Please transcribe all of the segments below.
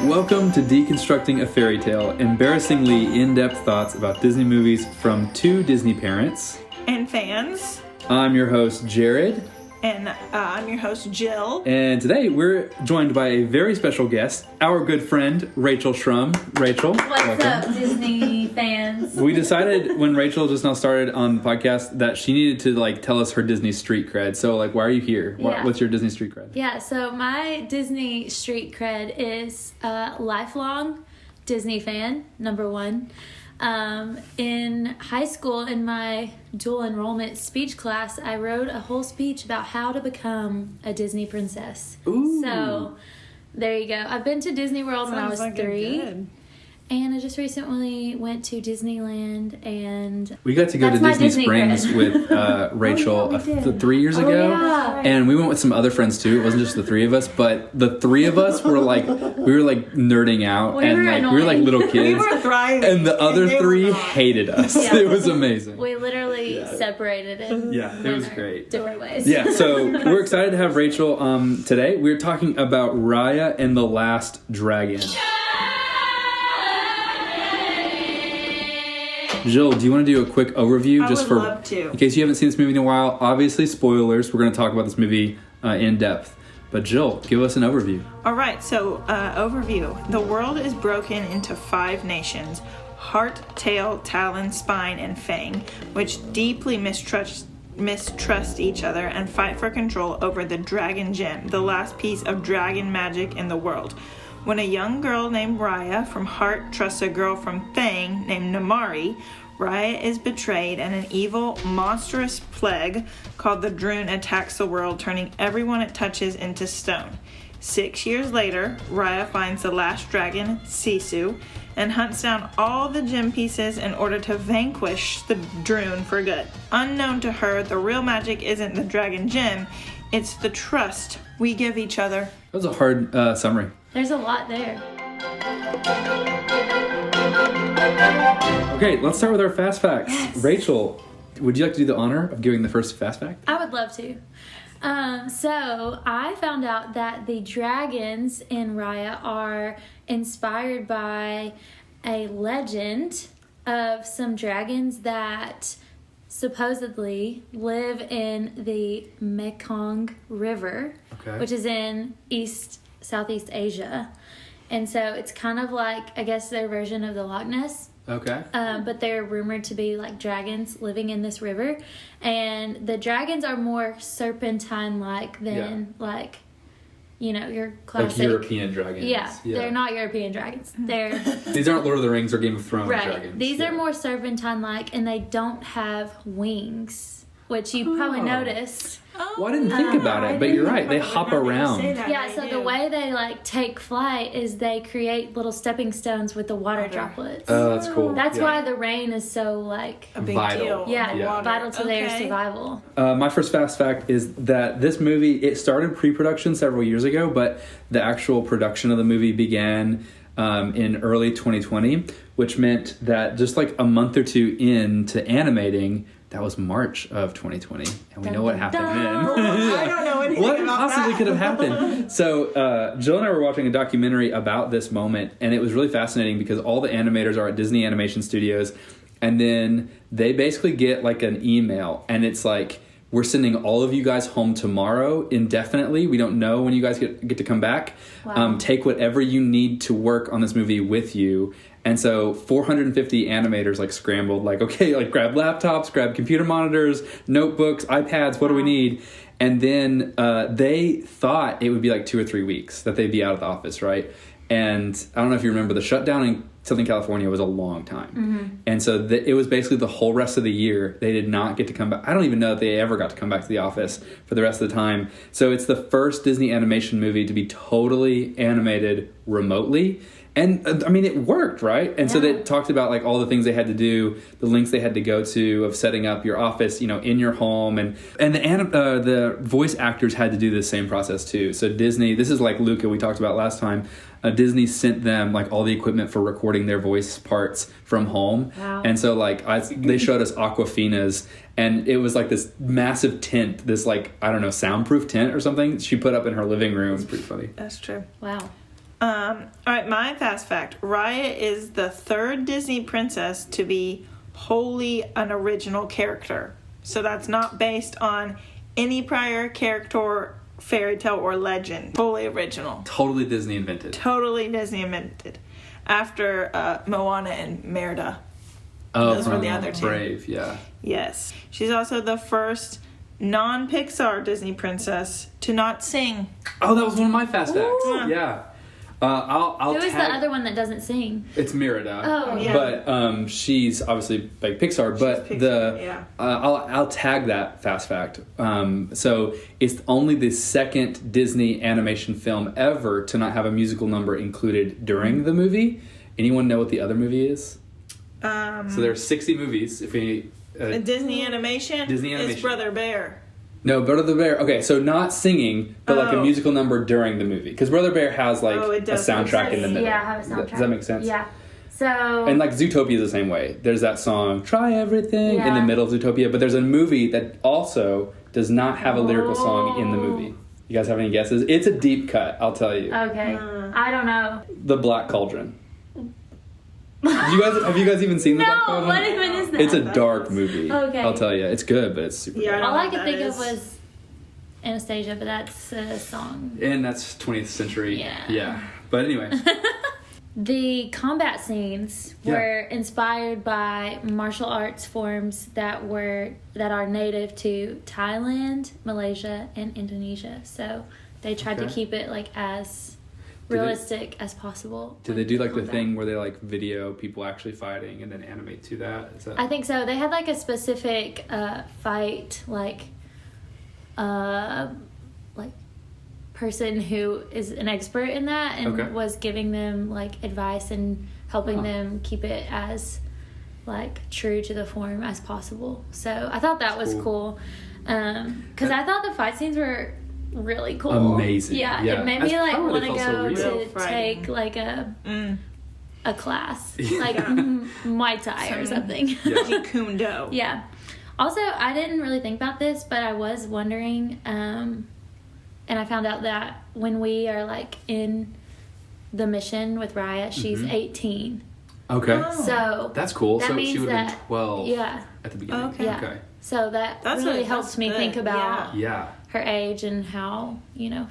Welcome to Deconstructing a Fairy Tale, embarrassingly in-depth thoughts about Disney movies from two Disney parents and fans. I'm your host, Jared. And I'm your host, Jill. And today we're joined by a very special guest, our good friend, Rachel Shrum. Rachel, what's welcome. up, Disney fans? We decided when Rachel just now started on the podcast that she needed to tell us her Disney street cred. So why are you here? Yeah. What's your Disney street cred? Yeah, so my Disney street cred is lifelong Disney fan, number one. In high school, in my dual enrollment speech class, I wrote a whole speech about how to become a Disney princess. Ooh. So there you go. I've been to Disney World when I was 3. And I just recently went to Disneyland, and we got to go to Disney Springs with Rachel 3 years ago, and we went with some other friends too. It wasn't just the three of us, but the three of us were nerding out, we were like little kids. We were thriving, and the other three hated us. Yeah. It was amazing. We literally separated it. Yeah, it was great. Different ways. Yeah, so we're excited to have Rachel today. We're talking about Raya and the Last Dragon. Jill, do you want to do a quick overview? Love to. In case you haven't seen this movie in a while, obviously spoilers. We're going to talk about this movie in depth. But Jill, give us an overview. All right, so overview. The world is broken into 5 nations: Heart, Tail, Talon, Spine, and Fang, which deeply mistrust each other and fight for control over the Dragon Gem, the last piece of dragon magic in the world. When a young girl named Raya from Heart trusts a girl from Fang named Namari, Raya is betrayed and an evil, monstrous plague called the Drunn attacks the world, turning everyone it touches into stone. 6 years later, Raya finds the last dragon, Sisu, and hunts down all the gem pieces in order to vanquish the Drunn for good. Unknown to her, the real magic isn't the dragon gem, it's the trust we give each other. That was a hard summary. There's a lot there. Okay, let's start with our fast facts. Yes. Rachel, would you like to do the honor of giving the first fast fact? I would love to. So I found out that the dragons in Raya are inspired by a legend of some dragons that supposedly live in the Mekong River, which is in Southeast Asia. And so it's kind of like, I guess, their version of the Loch Ness. Okay. But they're rumored to be like dragons living in this river. And the dragons are more serpentine-like than your classic... Like European dragons. Yeah, they're not European dragons. They're... These aren't Lord of the Rings or Game of Thrones dragons. These are more serpentine-like, and they don't have wings, which you probably noticed. Well, I didn't think about it, but you're right. They hop around. Yeah, so the way they take flight is they create little stepping stones with the water droplets. Oh, that's cool. That's why the rain is so a big vital. Deal. Yeah, vital to their survival. My first fast fact is that this movie, it started pre-production several years ago, but the actual production of the movie began in early 2020, which meant that just a month or two into animating, that was March of 2020, and we know what happened then. I don't know anything what about possibly that. could have happened? So Jill and I were watching a documentary about this moment, and it was really fascinating because all the animators are at Disney Animation Studios, and then they basically get an email, and it's we're sending all of you guys home tomorrow indefinitely. We don't know when you guys get to come back. Wow. Take whatever you need to work on this movie with you. And so 450 animators scrambled, grab laptops, grab computer monitors, notebooks, iPads, what do we need? And then they thought it would be 2 or 3 weeks that they'd be out of the office, right? And I don't know if you remember, the shutdown in Southern California was a long time. Mm-hmm. And so it was basically the whole rest of the year they did not get to come back. I don't even know if they ever got to come back to the office for the rest of the time. So it's the first Disney animation movie to be totally animated remotely. And it worked, right? And so they talked about all the things they had to do, the links they had to go to of setting up your office, in your home, and the voice actors had to do the same process too. So Disney, this is like Luca we talked about last time. Disney sent them all the equipment for recording their voice parts from home. Wow. And so they showed us Aquafina's, and it was this massive tent, this soundproof tent or something she put up in her living room. It's pretty funny. That's true. Wow. All right, my fast fact. Raya is the third Disney princess to be wholly an original character. So that's not based on any prior character, fairy tale, or legend. Wholly original. Totally Disney invented. Totally Disney invented. After Moana and Merida. Oh, those were the other two. Brave, yeah. Yes. She's also the first non-Pixar Disney princess to not sing. Oh, that was one of my fast facts. Ooh. Yeah. I'll Who is tag... the other one that doesn't sing? It's Merida. Oh, yeah. But she's obviously like Pixar. But I'll tag that fast fact. So it's only the second Disney animation film ever to not have a musical number included during the movie. Anyone know what the other movie is? So there are 60 movies. If any Disney animation. Is Brother Bear. No, Brother Bear. Okay, so not singing, but like a musical number during the movie. Because Brother Bear has like a soundtrack in the middle. Yeah, have a soundtrack. Does that make sense? Yeah. So. And like Zootopia is the same way. There's that song, Try Everything, in the middle of Zootopia. But there's a movie that also does not have a lyrical song in the movie. You guys have any guesses? It's a deep cut, I'll tell you. Okay. I don't know. The Black Cauldron. Have you guys even seen The Black Cauldron? No, what even is that? It's a dark movie. Okay. I'll tell you. It's good, but it's super dark. All I could think of was Anastasia, but that's a song. And that's 20th century. Yeah. But anyway. The combat scenes were inspired by martial arts forms that are native to Thailand, Malaysia, and Indonesia. So they tried to keep it like as realistic as possible. Did they do like the thing where they like video people actually fighting and then animate to that? I think so. They had like a specific fight like person who is an expert in that and was giving them like advice and helping them keep it as like true to the form as possible. So I thought that was cool. Because I thought the fight scenes were really cool. Amazing. Yeah. It made me like want to go to take like a class. Like Muay Thai or something. Jeet Kune Do. Yeah. Also, I didn't really think about this, but I was wondering, and I found out that when we are like in the mission with Raya, she's 18. Okay. So that's cool. That so means she would have that, been 12 at the beginning. Okay. Yeah. Okay. So that's really helps me think about Yeah. her age and how,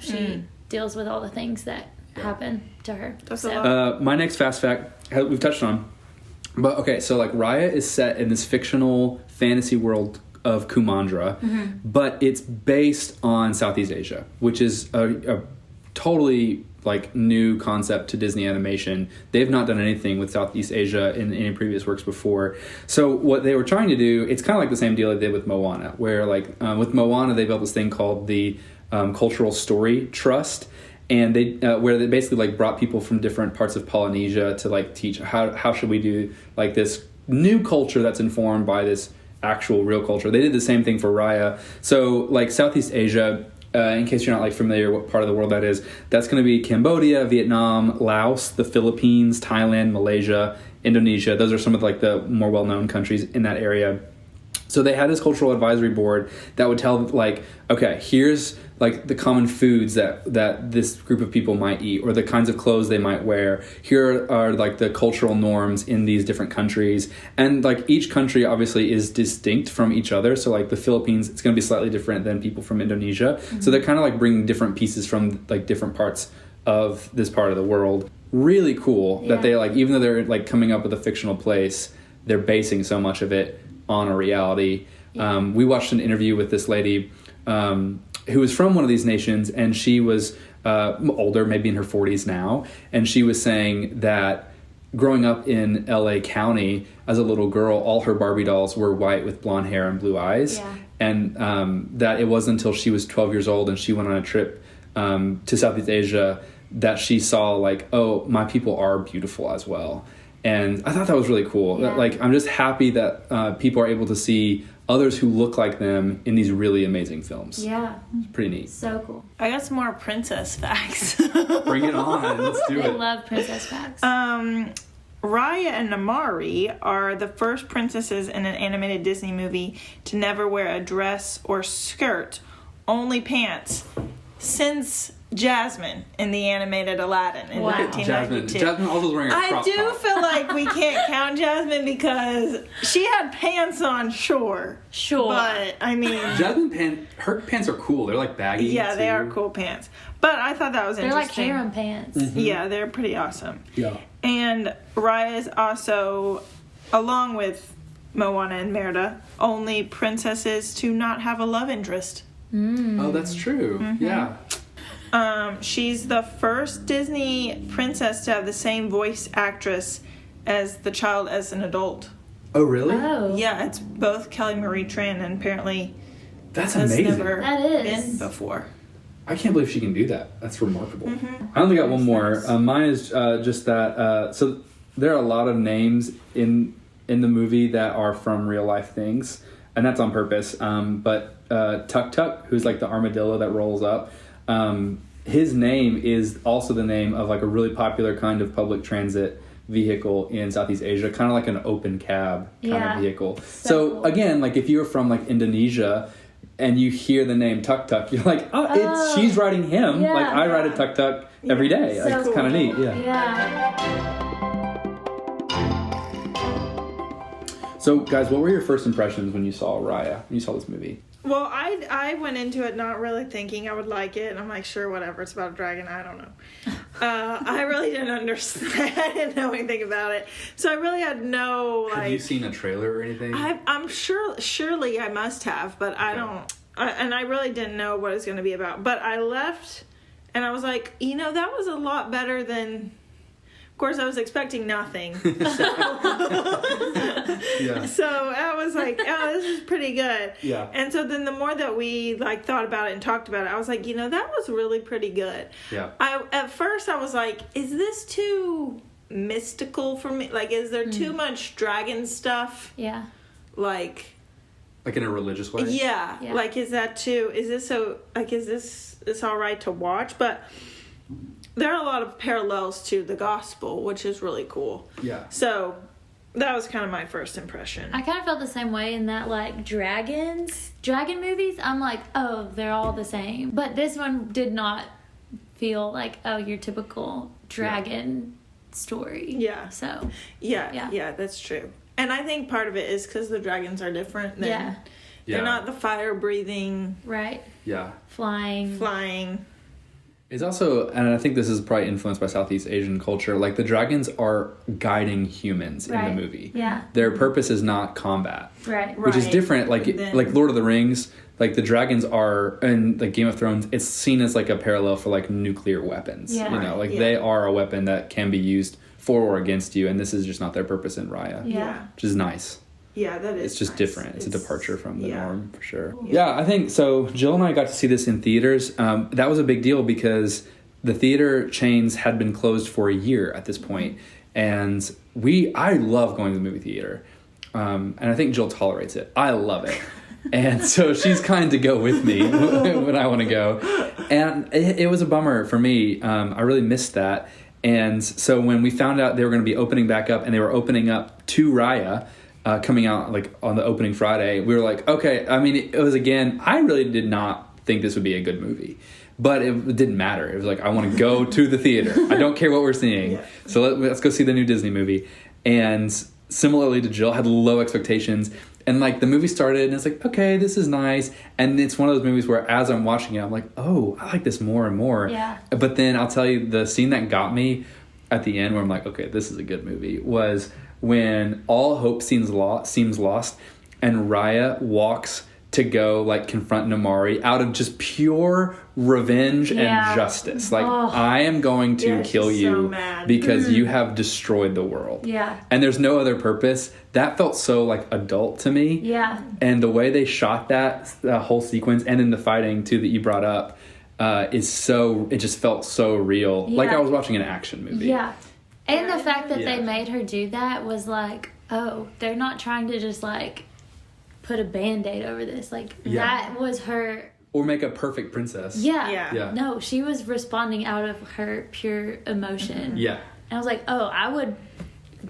she deals with all the things that happen to her. My next fast fact, we've touched on. But okay, so like Raya is set in this fictional fantasy world of Kumandra, but it's based on Southeast Asia, which is a totally like new concept to Disney animation. They've not done anything with Southeast Asia in any previous works before. So what they were trying to do, it's kind of like the same deal they did with Moana, where like with Moana they built this thing called the Cultural Story Trust. And they where they basically like brought people from different parts of Polynesia to like teach how should we do like this new culture that's informed by this actual real culture. They did the same thing for Raya. So like Southeast Asia, in case you're not like familiar what part of the world that is, that's going to be Cambodia, Vietnam, Laos, the Philippines, Thailand, Malaysia, Indonesia. Those are some of like the more well-known countries in that area. So they had this cultural advisory board that would tell like, okay, here's like the common foods that this group of people might eat, or the kinds of clothes they might wear. Here are like the cultural norms in these different countries. And like each country obviously is distinct from each other. So like the Philippines, it's going to be slightly different than people from Indonesia. So they're kind of like bringing different pieces from like different parts of this part of the world. Really cool that they like, even though they're like coming up with a fictional place, they're basing so much of it on a reality. We watched an interview with this lady who was from one of these nations, and she was older, maybe in her 40s now, and she was saying that growing up in LA County as a little girl, all her Barbie dolls were white with blonde hair and blue eyes, and that it wasn't until she was 12 years old and she went on a trip to Southeast Asia that she saw like, oh, my people are beautiful as well. And I thought that was really cool. Yeah. Like, I'm just happy that people are able to see others who look like them in these really amazing films. Yeah. It's pretty neat. So cool. I got some more princess facts. Bring it on. Let's do it. I love princess facts. Raya and Namari are the first princesses in an animated Disney movie to never wear a dress or skirt, only pants. since Jasmine in the animated Aladdin in Wow. 1992. Jasmine also was wearing a crop I do top. feel like we can't count Jasmine because she had pants on, sure. But, I mean... Her pants are cool. They're like baggy. Yeah, they too. are cool pants. But I thought that was They're like interesting. harem pants. Mm-hmm. Yeah, they're pretty awesome. Yeah. And Raya is also, along with Moana and Merida, only princesses to not have a love interest. Oh, that's true. Mm-hmm. Yeah. She's the first Disney princess to have the same voice actress as the child as an adult. Oh, really? Oh. Yeah, it's both Kelly Marie Tran, and apparently That's has amazing. never That is. been before. I can't believe she can do that. That's remarkable. Mm-hmm. I only got one more. Mine is just that. So there are a lot of names in the movie that are from real life things, and that's on purpose. But Tuk Tuk, who's like the armadillo that rolls up, his name is also the name of like a really popular kind of public transit vehicle in Southeast Asia, kind of like an open cab kind Yeah. of vehicle. So So cool. again, like if you were from like Indonesia and you hear the name Tuk Tuk, you're like, oh, she's riding him. Yeah. Like I ride a Tuk Tuk every day. So Like, it's kind of neat. Yeah. Yeah. So guys, what were your first impressions when you saw Raya? When you saw this movie? Well, I went into it not really thinking I would like it, and I'm like, sure, whatever, it's about a dragon, I don't know. I really didn't understand, I didn't know anything about it, so I really had no, like... Have you seen a trailer or anything? I'm sure, surely I must have, but I don't, and I really didn't know what it was going to be about, but I left, and I was like, that was a lot better than... Of course, I was expecting nothing. Yeah. So I was like, oh, this is pretty good. Yeah. And so then the more that we like thought about it and talked about it, I was like, that was really pretty good. Yeah. At first I was like, is this too mystical for me? Like, is there too much dragon stuff? Yeah. Like in a religious way? yeah. Yeah. Like, is this all right to watch? But there are a lot of parallels to the gospel, which is really cool. Yeah. So that was kind of my first impression. I kind of felt the same way in that, like, dragon movies, I'm like, oh, they're all the same. But this one did not feel like, oh, your typical dragon story. Yeah. So, Yeah, that's true. And I think part of it is because the dragons are different. They're not the fire-breathing, right. Yeah. flying. It's also, and I think this is probably influenced by Southeast Asian culture, like the dragons are guiding humans in the Right. movie. Yeah. Their purpose is not combat. Right. Which is Right. different, like Lord of the Rings, like the dragons are, and like Game of Thrones, it's seen as like a parallel for like nuclear weapons. Yeah. They are a weapon that can be used for or against you, and this is just not their purpose in Raya. Yeah. Which is nice. Yeah, that is It's just nice. different. It's a departure from the yeah. norm, for sure. Yeah, I think, so Jill and I got to see this in theaters. That was a big deal because the theater chains had been closed for a year at this point, and I love going to the movie theater, and I think Jill tolerates it. I love it, and so she's kind to go with me when I want to go, and it was a bummer for me. I really missed that, and so when we found out they were going to be opening back up, and they were opening up to Raya, coming out like on the opening Friday, we were like, okay. I mean, it was, again, I really did not think this would be a good movie. But it didn't matter. It was like, I want to go to the theater. I don't care what we're seeing. Yeah. So let's go see the new Disney movie. And similarly to Jill, had low expectations. And like the movie started and it's like, okay, this is nice. And it's one of those movies where as I'm watching it, I'm like, oh, I like this more and more. Yeah. But then I'll tell you, the scene that got me at the end where I'm like, okay, this is a good movie, was when all hope seems lost and Raya walks to go like confront Namari out of just pure revenge and justice. Like, I am going to kill she's you so mad. because you have destroyed the world. Yeah. And there's no other purpose. That felt so like adult to me. Yeah. And the way they shot that whole sequence, and then the fighting too that you brought up, it just felt so real. Like I was watching an action movie. Yeah. And the fact that Yeah. they made her do that was like, oh, they're not trying to just like put a Band-Aid over this. Like, that was her. Or make a perfect princess. Yeah. No, she was responding out of her pure emotion. Yeah. And I was like, oh, I would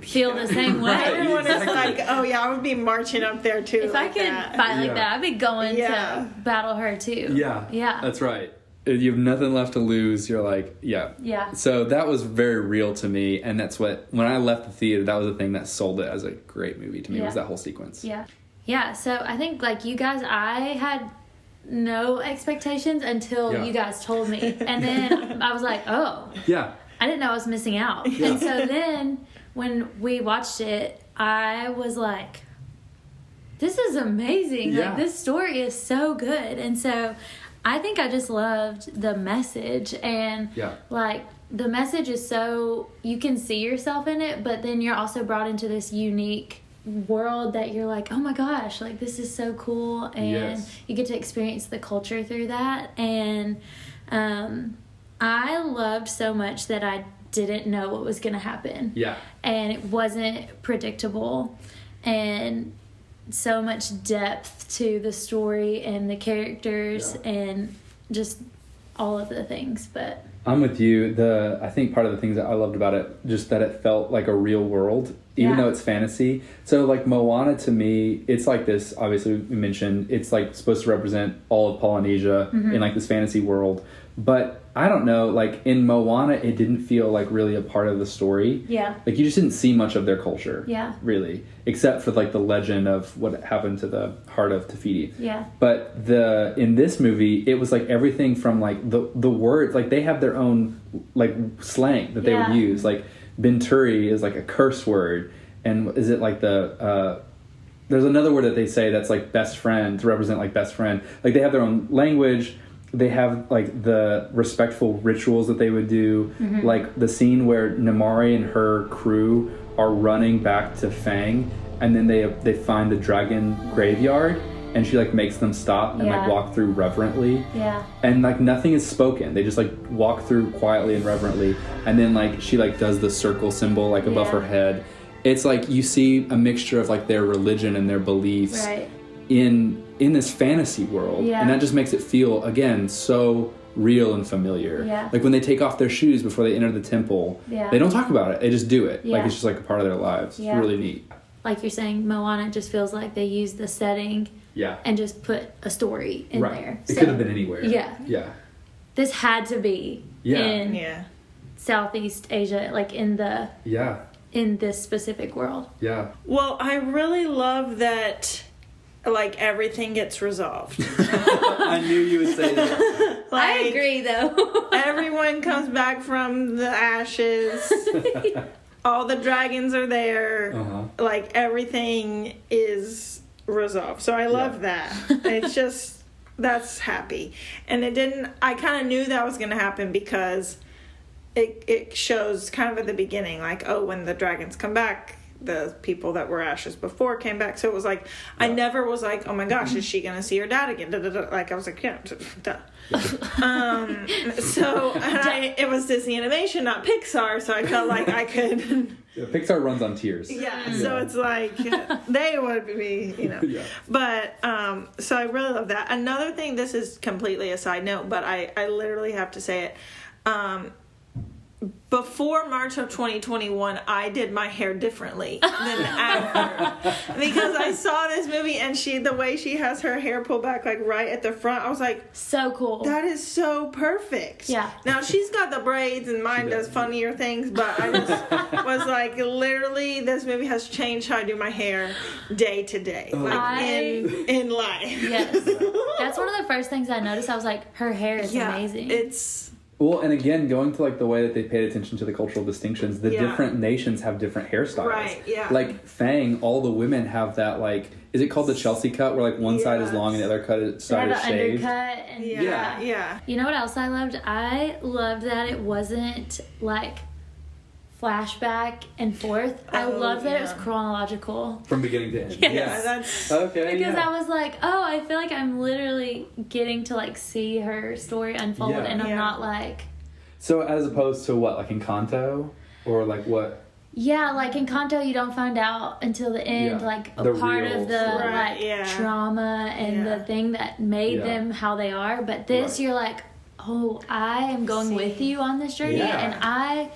feel the same way. Right. Everyone is Exactly. like, oh yeah, I would be marching up there too. If I could fight like Yeah. that, I'd be going Yeah. to battle her too. Yeah. Yeah. That's right. you have nothing left to lose. You're like, yeah. Yeah. So that was very real to me, and that's what, when I left the theater, that was the thing that sold it as a great movie to me, was that whole sequence. Yeah. Yeah, so I think, like, you guys, I had no expectations until you guys told me. And then I was like, oh. Yeah. I didn't know I was missing out. Yeah. And so then when we watched it, I was like, this is amazing. Yeah. Like, this story is so good. And so I think I just loved the message. And, like, the message is so, you can see yourself in it, but then you're also brought into this unique world that you're like, oh my gosh, like, this is so cool. And you get to experience the culture through that. And I loved so much that I didn't know what was going to happen. Yeah. And it wasn't predictable. And so much depth to the story and the characters and just all of the things. But I'm with you. I think part of the things that I loved about it, just that it felt like a real world, even though it's fantasy. So, like, Moana, to me, it's like this, obviously we mentioned, it's like supposed to represent all of Polynesia in like this fantasy world. But I don't know, like, in Moana, it didn't feel like really a part of the story. Yeah. Like, you just didn't see much of their culture. Yeah. Really. Except for, like, the legend of what happened to the heart of Te Fiti. Yeah. But in this movie, it was like everything from, like, the words, like, they have their own, like, slang that they would use. Like, Binturi is like a curse word. And is it like there's another word that they say that's like best friend, to represent like best friend. Like, they have their own language. They have, like, the respectful rituals that they would do. Like, the scene where Namari and her crew are running back to Fang, and then they find the dragon graveyard, and she, like, makes them stop and, like, walk through reverently. Yeah. And, like, nothing is spoken. They just, like, walk through quietly and reverently. And then, like, she, like, does the circle symbol, like, above her head. It's, like, you see a mixture of, like, their religion and their beliefs. Right. In this fantasy world, and that just makes it feel, again, so real and familiar. Like, when they take off their shoes before they enter the temple, they don't talk about it, they just do it. Like, it's just like a part of their lives. It's really neat. Like you're saying, Moana just feels like they use the setting and just put a story in there. It could have been anywhere. This had to be in Southeast Asia, like in this specific world. Well, I really love that, like, everything gets resolved. I knew you would say that. Like, I agree, though. Everyone comes back from the ashes. All the dragons are there. Like, everything is resolved. So I love that. It's just, that's happy. And I kind of knew that was going to happen because it shows kind of at the beginning, like, oh, when the dragons come back, the people that were ashes before came back. So it was like, I never was like, oh my gosh, is she gonna see her dad again? Like, I was like, yeah, duh. So it was Disney Animation, not Pixar, so I felt like I could. Pixar runs on tears. So it's like they would be, you know. But so I really love that. Another thing, this is completely a side note, but I literally have to say it. Before March of 2021, I did my hair differently than after. Because I saw this movie and the way she has her hair pulled back, like, right at the front, I was like, so cool. That is so perfect. Yeah. Now, she's got the braids and mine does funnier things, but I just was like, literally, this movie has changed how I do my hair day to day. Like, in life. Yes. That's one of the first things I noticed. I was like, her hair is amazing. Well, and again, going to, like, the way that they paid attention to the cultural distinctions, the different nations have different hairstyles. Right, Like, Fang, all the women have that, like, is it called the Chelsea cut, where, like, one side is long and the other side is shaved? Undercut and You know what else I loved? I loved that it wasn't, like, flashback and forth. I love that it was chronological. From beginning to end. Yes. That's okay. Because I was like, oh, I feel like I'm literally getting to, like, see her story unfold, and I'm not like. So as opposed to what, like Encanto, or like what? Yeah, like in Encanto, you don't find out until the end, like a part of the trauma and the thing that made them how they are. But this, you're like, oh, I am going with you on this journey, and I.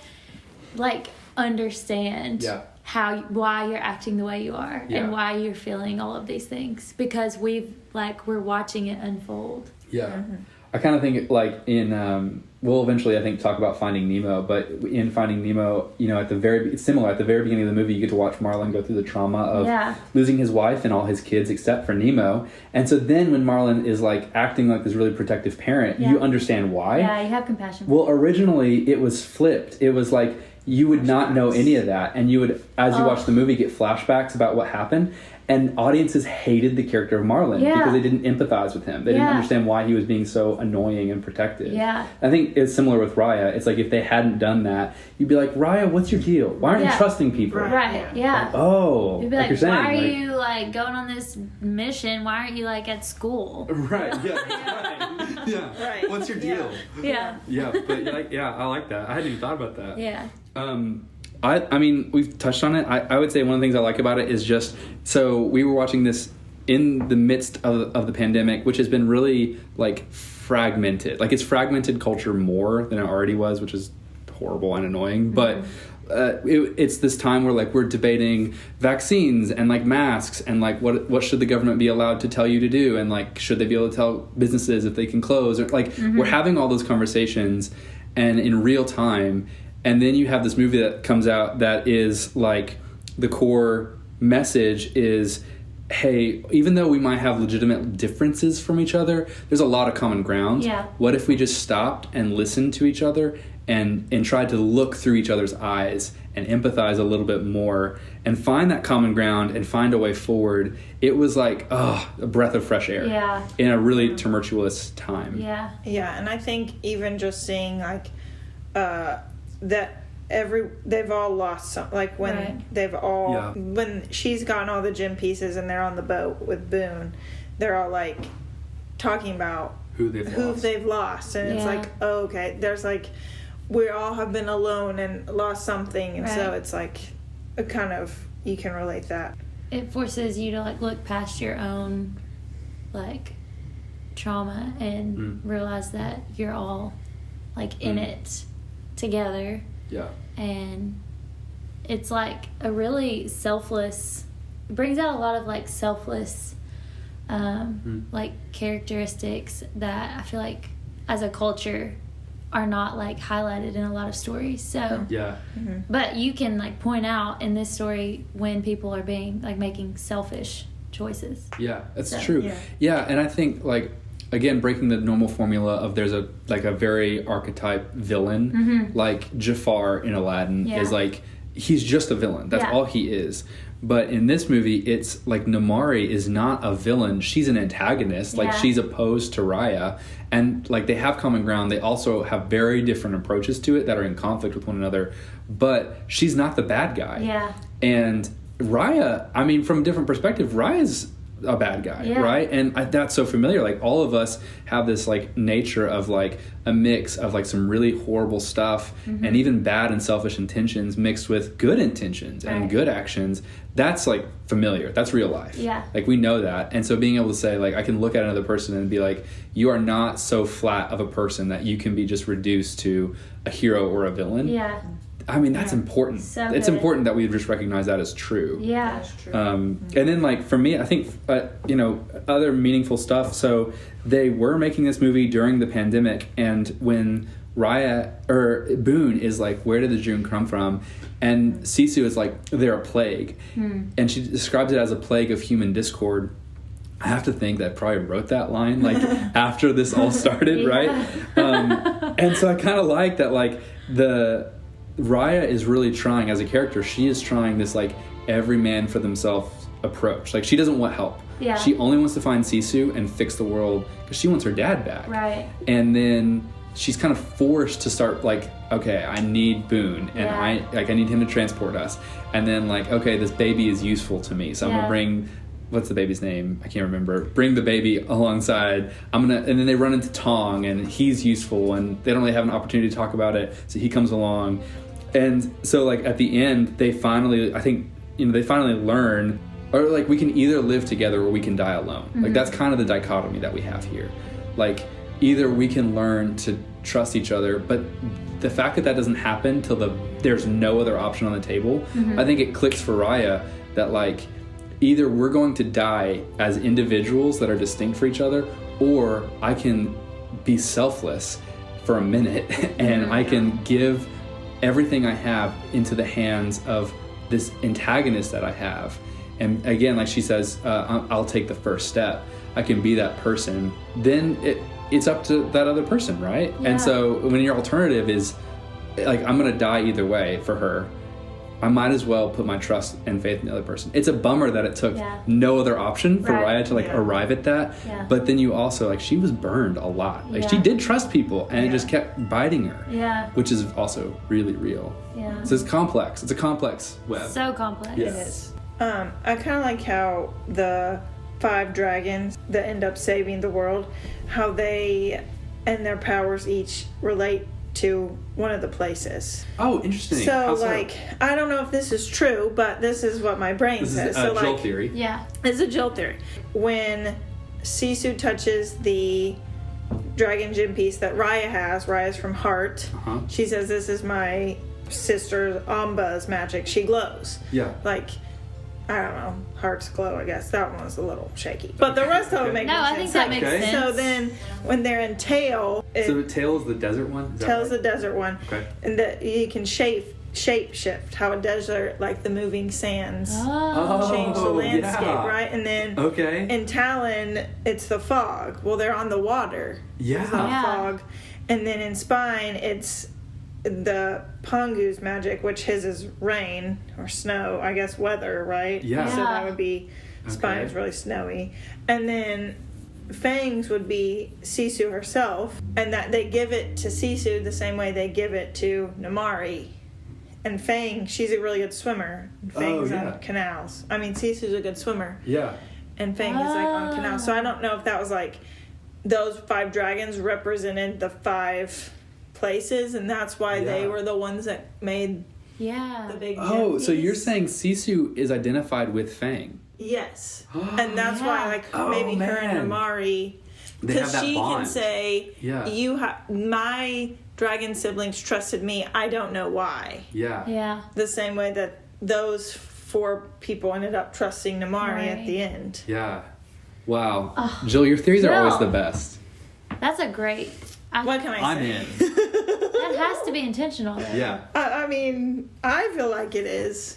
Like, understand why you're acting the way you are and why you're feeling all of these things, because we're watching it unfold. I kind of think like in we'll eventually I think talk about Finding Nemo, but in Finding Nemo, you know, it's similar. At the very beginning of the movie, you get to watch Marlin go through the trauma of losing his wife and all his kids except for Nemo. And so then when Marlin is like acting like this really protective parent, you understand why. Yeah, you have compassion. Well, originally it was flipped. It was like you would not know any of that, and you would, as you watch the movie, get flashbacks about what happened. And audiences hated the character of Marlin because they didn't empathize with him. They didn't understand why he was being so annoying and protective. Yeah. I think it's similar with Raya. It's like if they hadn't done that, you'd be like, Raya, what's your deal? Why aren't you trusting people? Right, yeah. Oh, you'd be like, you're saying, why are you like going on this mission? Why aren't you like at school? Right, right. Yeah. Right. What's your deal? Yeah. Yeah, but like, I like that. I hadn't even thought about that. Yeah. I mean, we've touched on it. I would say one of the things I like about it is just, so we were watching this in the midst of the pandemic, which has been really, like, fragmented. Like, it's fragmented culture more than it already was, which is horrible and annoying. But it's this time where, like, we're debating vaccines and, like, masks and, like, what should the government be allowed to tell you to do? And, like, should they be able to tell businesses if they can close? Or, like, we're having all those conversations and in real time. And then you have this movie that comes out that is like the core message is, hey, even though we might have legitimate differences from each other, there's a lot of common ground. Yeah. What if we just stopped and listened to each other and tried to look through each other's eyes and empathize a little bit more and find that common ground and find a way forward? It was like, a breath of fresh air in a really tumultuous time. Yeah. Yeah, and I think even just seeing like that they've all lost some, like when they've all when she's gotten all the gym pieces and they're on the boat with Boone, they're all like talking about who they've lost, and it's like, oh, okay, there's like we all have been alone and lost something, and so it's like a kind of, you can relate that. It forces you to like look past your own like trauma and realize that you're all like in it together. Yeah. And it's like a really selfless, it brings out a lot of like selfless like characteristics that I feel like as a culture are not like highlighted in a lot of stories. So but you can like point out in this story when people are being like making selfish choices. Yeah, that's true. Yeah, and I think like, again, breaking the normal formula of there's a very archetype villain, like Jafar in Aladdin is like, he's just a villain. That's all he is. But in this movie, it's like Namari is not a villain. She's an antagonist. Like, she's opposed to Raya. And like, they have common ground. They also have very different approaches to it that are in conflict with one another. But she's not the bad guy. Yeah. And Raya, I mean, from a different perspective, Raya's a bad guy, right? And that's so familiar. Like, all of us have this like nature of like a mix of like some really horrible stuff and even bad and selfish intentions mixed with good intentions and good actions. That's like familiar. That's real life. Yeah. Like, we know that. And so being able to say like, I can look at another person and be like, you are not so flat of a person that you can be just reduced to a hero or a villain. Yeah. I mean, that's important. So it's important that we just recognize that as true. Yeah. That's true. And then, like, for me, I think, other meaningful stuff. So they were making this movie during the pandemic, and when Boone is like, where did the June come from? And Sisu is like, they're a plague. And she describes it as a plague of human discord. I have to think that I probably wrote that line, like, after this all started, right? And so I kind of like that, like, Raya is really trying, as a character, she is trying this like every man for themselves approach. Like, she doesn't want help. Yeah. She only wants to find Sisu and fix the world because she wants her dad back. Right. And then she's kind of forced to start like, okay, I need Boone and I need him to transport us. And then like, okay, this baby is useful to me, so I'm gonna bring, what's the baby's name? I can't remember. Bring the baby alongside. And then they run into Tong, and he's useful, and they don't really have an opportunity to talk about it, so he comes along. And so, like, at the end, they finally learn, or, like, we can either live together or we can die alone. Like, that's kind of the dichotomy that we have here. Like, either we can learn to trust each other, but the fact that doesn't happen till there's no other option on the table, I think it clicks for Raya that, like, either we're going to die as individuals that are distinct for each other, or I can be selfless for a minute and I can give everything I have into the hands of this antagonist that I have. And again, like she says, I'll take the first step. I can be that person. Then it's up to that other person, right? Yeah. And so when your alternative is like, I'm going to die either way for her, I might as well put my trust and faith in the other person. It's a bummer that it took no other option for Raya to arrive at that. Yeah. But then you also, like, she was burned a lot. Like she did trust people and it just kept biting her. Yeah. Which is also really real. Yeah. So it's complex. It's a complex web. So complex. Yes. It is. I kind of like how the 5 dragons that end up saving the world, how they and their powers each relate to one of the places. Oh, interesting. So, like, I don't know if this is true, but this is what my brain says. This is a Jill theory. Yeah. It's a Jill theory. When Sisu touches the dragon gem piece that Raya has, Raya's from Heart, she says, this is my sister Amba's magic. She glows. Yeah. Like, I don't know, hearts glow, I guess. That one was a little shaky. But the rest of them make sense. No, I think that makes sense. So then, when they're in Tail... So Tail is the desert one? Tail's the desert one. Okay. And that you can shape shift, how a desert, like the moving sands, change the landscape, right? And then in Talon, it's the fog. Well, they're on the water. Yeah. It's not fog. And then in Spine, it's the Pongu's magic, which his is rain or snow, I guess weather, right? Yeah. So that would be, Spine is really snowy. And then Fang's would be Sisu herself, and that they give it to Sisu the same way they give it to Namari. And Fang, she's a really good swimmer. Fang's on canals. I mean, Sisu's a good swimmer. Yeah. And Fang is like on canals. So I don't know if that was like those 5 dragons represented the 5 places, and that's why they were the ones that made the big gem so piece. you're saying Sisu is identified with Fang? Yes. And that's why, like, maybe her and Namari, because she can say, my dragon siblings trusted me, I don't know why. Yeah. The same way that those 4 people ended up trusting Namari at the end. Yeah. Wow. Jill, your theories are always the best. That's a great... What can I say? I'm in. That has to be intentional, though. Yeah. I mean, I feel like it is.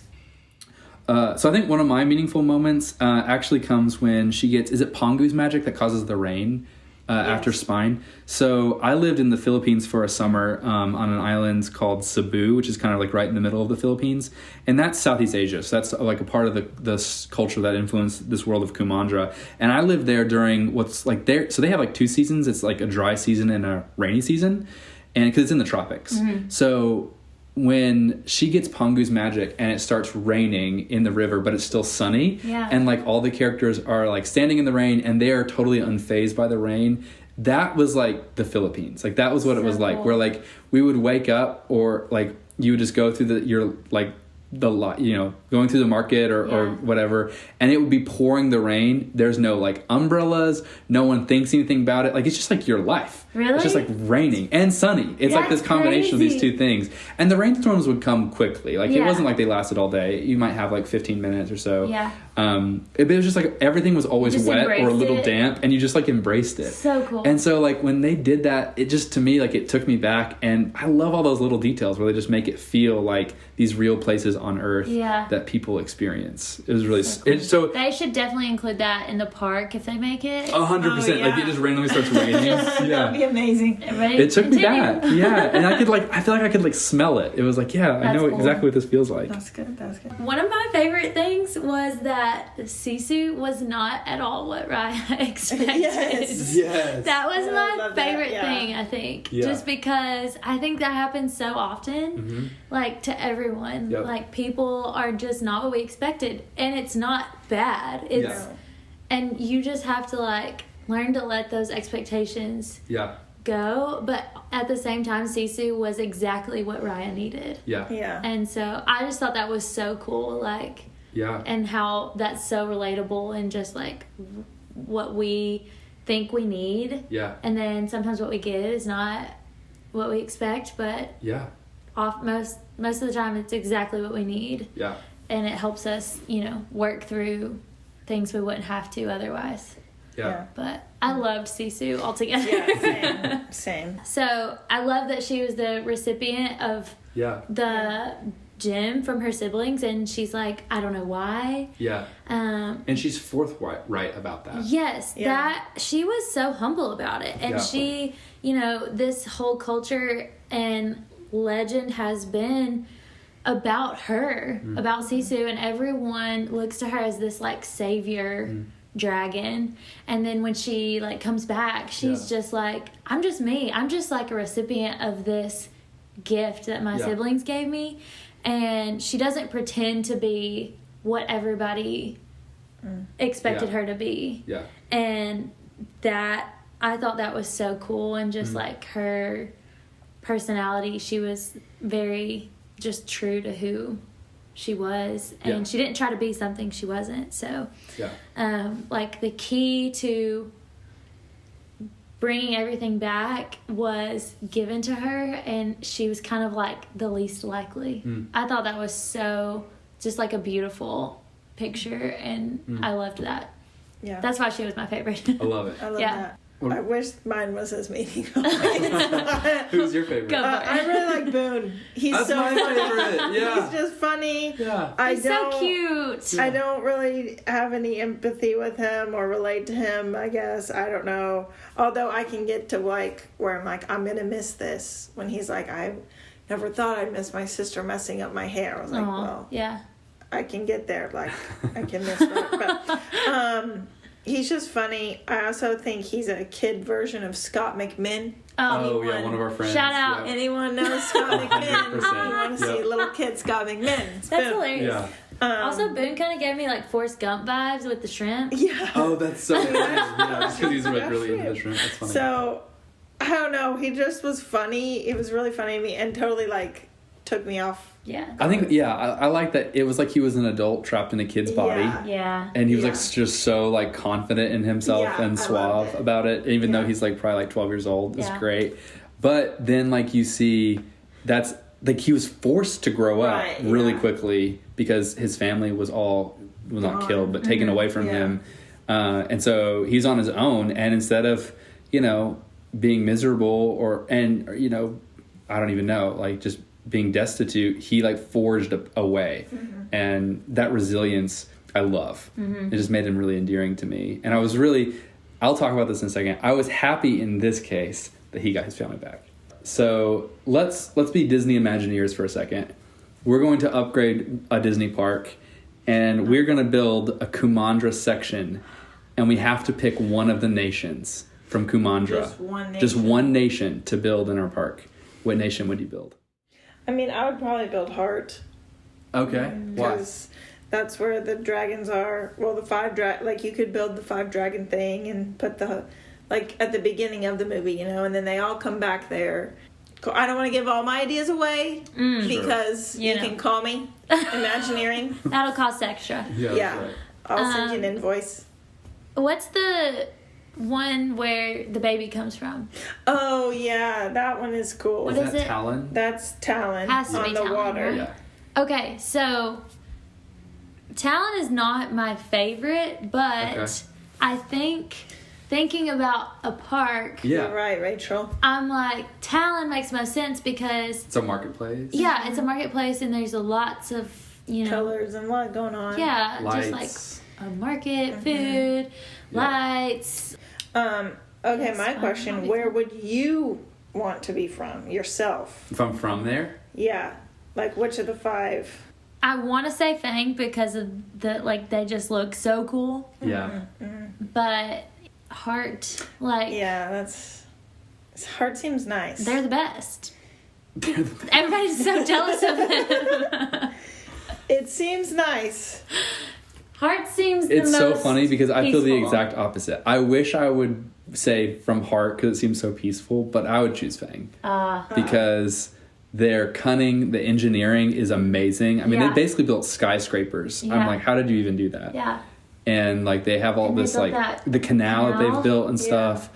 So I think one of my meaningful moments actually comes when she gets... Is it Pongu's magic that causes the rain after Spine? So I lived in the Philippines for a summer on an island called Cebu, which is kind of like right in the middle of the Philippines. And that's Southeast Asia. So that's like a part of the culture that influenced this world of Kumandra. And I lived there during what's like there. So they have like 2 seasons. It's like a dry season and a rainy season. And because it's in the tropics. Mm-hmm. So when she gets Pongu's magic and it starts raining in the river, but it's still sunny, and like all the characters are like standing in the rain and they are totally unfazed by the rain, that was like the Philippines. Like that was what it was like, where like we would wake up, or like you would just go through going through the market or whatever, and it would be pouring the rain. There's no like umbrellas, no one thinks anything about it. Like it's just like your life. Really? It's just like raining and sunny. It's like this combination of these 2 things. And the rainstorms would come quickly. Like it wasn't like they lasted all day. You might have like 15 minutes or so. Yeah. It was just like everything was always wet or a little damp, and you just like embraced it. So cool. And so like when they did that, it just, to me, like it took me back, and I love all those little details where they just make it feel like these real places on Earth that people experience. It was really so they should definitely include that in the park if they make it. 100%. Like it just randomly starts raining. That'd be amazing. It took me back. Yeah. And I feel like I could like smell it. It was like, I know exactly what this feels like. That's good. One of my favorite things was that Sisu was not at all what Raya expected. Yes. That was my favorite thing, I think. Yeah. Just because I think that happens so often, like to everyone. Yep. Like people are just not what we expected, and it's not bad. It's and you just have to like learn to let those expectations go. But at the same time, Sisu was exactly what Raya needed. Yeah. And so I just thought that was so cool. Like. Yeah. And how that's so relatable, and just like what we think we need. Yeah. And then sometimes what we get is not what we expect, but most of the time it's exactly what we need. Yeah. And it helps us, work through things we wouldn't have to otherwise. Yeah. But I loved Sisu altogether. Yeah, same. So I love that she was the recipient of Yeah. the gem from her siblings, and she's like, I don't know why. Yeah. And she's forthright about that. Yes, Yeah. that she was so humble about it, and Yeah. she, this whole culture and legend has been about her, about Sisu, and everyone looks to her as this like savior dragon. And then when she like comes back, she's just like, I'm just me. I'm just like a recipient of this gift that my siblings gave me, and she doesn't pretend to be what everybody expected her to be. Yeah. And that, I thought that was so cool, and just like her personality, she was very just true to who she was, and she didn't try to be something she wasn't. So like the key to bringing everything back was given to her, and she was kind of like the least likely. I thought that was so just like a beautiful picture, and I loved that. Yeah. That's why she was my favorite. I love it. I love Yeah. that. I wish mine was as meaningful. Who's your favorite? Go. I really like Boone. He's That's so my funny. favorite. Yeah. He's just funny. Yeah. He's so cute. I don't really have any empathy with him or relate to him, I guess. I don't know. Although I can get to like where I'm like, I'm gonna miss this. When he's like, I never thought I'd miss my sister messing up my hair. I was like, well, Yeah. I can get there. Like, I can miss that. But he's just funny. I also think he's a kid version of Scott McMinn. Oh, yeah, one of our friends. Shout out. Yeah. Anyone knows Scott McMinn? You 100%. want to see little kid Scott McMinn. It's That's Boone. hilarious. Yeah. Also, Boone kind of gave me like Forrest Gump vibes with the shrimp. Yeah. Oh, that's so funny. that's- Yeah, just because he's like, that's really into true. the shrimp. That's funny. So, I don't know. He just was funny. It was really funny to me and totally like took me off. Yeah. I think, I like that it was like he was an adult trapped in a kid's body. Yeah. Yeah. And he was Yeah. like just so like confident in himself Yeah, and I suave loved it. about it, even though Yeah. he's like probably like 12 years old. It's Yeah. great. But then like you see that's like he was forced to grow up Right, really yeah. quickly because his family was not Gone. killed, but taken away from Yeah. him. And so he's on his own, and instead of, being miserable I don't even know, like just being destitute, he like forged a way. And that resilience I love. It just made him really endearing to me. And I'll talk about this in a second. I was happy in this case that he got his family back. So let's be Disney Imagineers for a second. We're going to upgrade a Disney park, and we're going to build a Kumandra section, and we have to pick one of the nations from Kumandra. Just one nation. Just one nation to build in our park. What nation would you build? I mean, I would probably build Heart. Okay. Why? Because that's where the dragons are. Well, the 5 like you could build the 5 dragon thing and put the like at the beginning of the movie, and then they all come back there. I don't want to give all my ideas away because you know. can call me Imagineering. That'll cost extra. Yeah. Yeah. That's right. I'll send you an invoice. What's the one where the baby comes from? Oh yeah, that one is cool. What Is is that it? Talon? That's Talon Has to on be the Talon, water. right? Yeah. Okay, so Talon is not my favorite, but Okay. I think thinking about a park, Yeah. You're right, Rachel. I'm like, Talon makes most sense because, It's a marketplace. yeah, it's a marketplace and there's lots of, Colors and a lot going on. yeah, just Lights. like a market, food, lights. Okay, Yes, my fine. question: That'll be where fun. would you want to be from yourself? If I'm from there? Yeah, like which of the 5? I want to say Fang because of they just look so cool, Yeah. but Heart, like, Yeah, Heart seems nice. they're the best. Everybody's so jealous of them. It seems nice. Heart seems the It's so most funny because I feel the peaceful. exact opposite. I wish I would say from Heart because it seems so peaceful, but I would choose Fang because their cunning, the engineering is amazing. I mean, Yeah. they basically built skyscrapers. I'm Yeah. like, how did you even do that? Yeah. And like they have all And they this built like that the canal that canal. they've built and Yeah. stuff.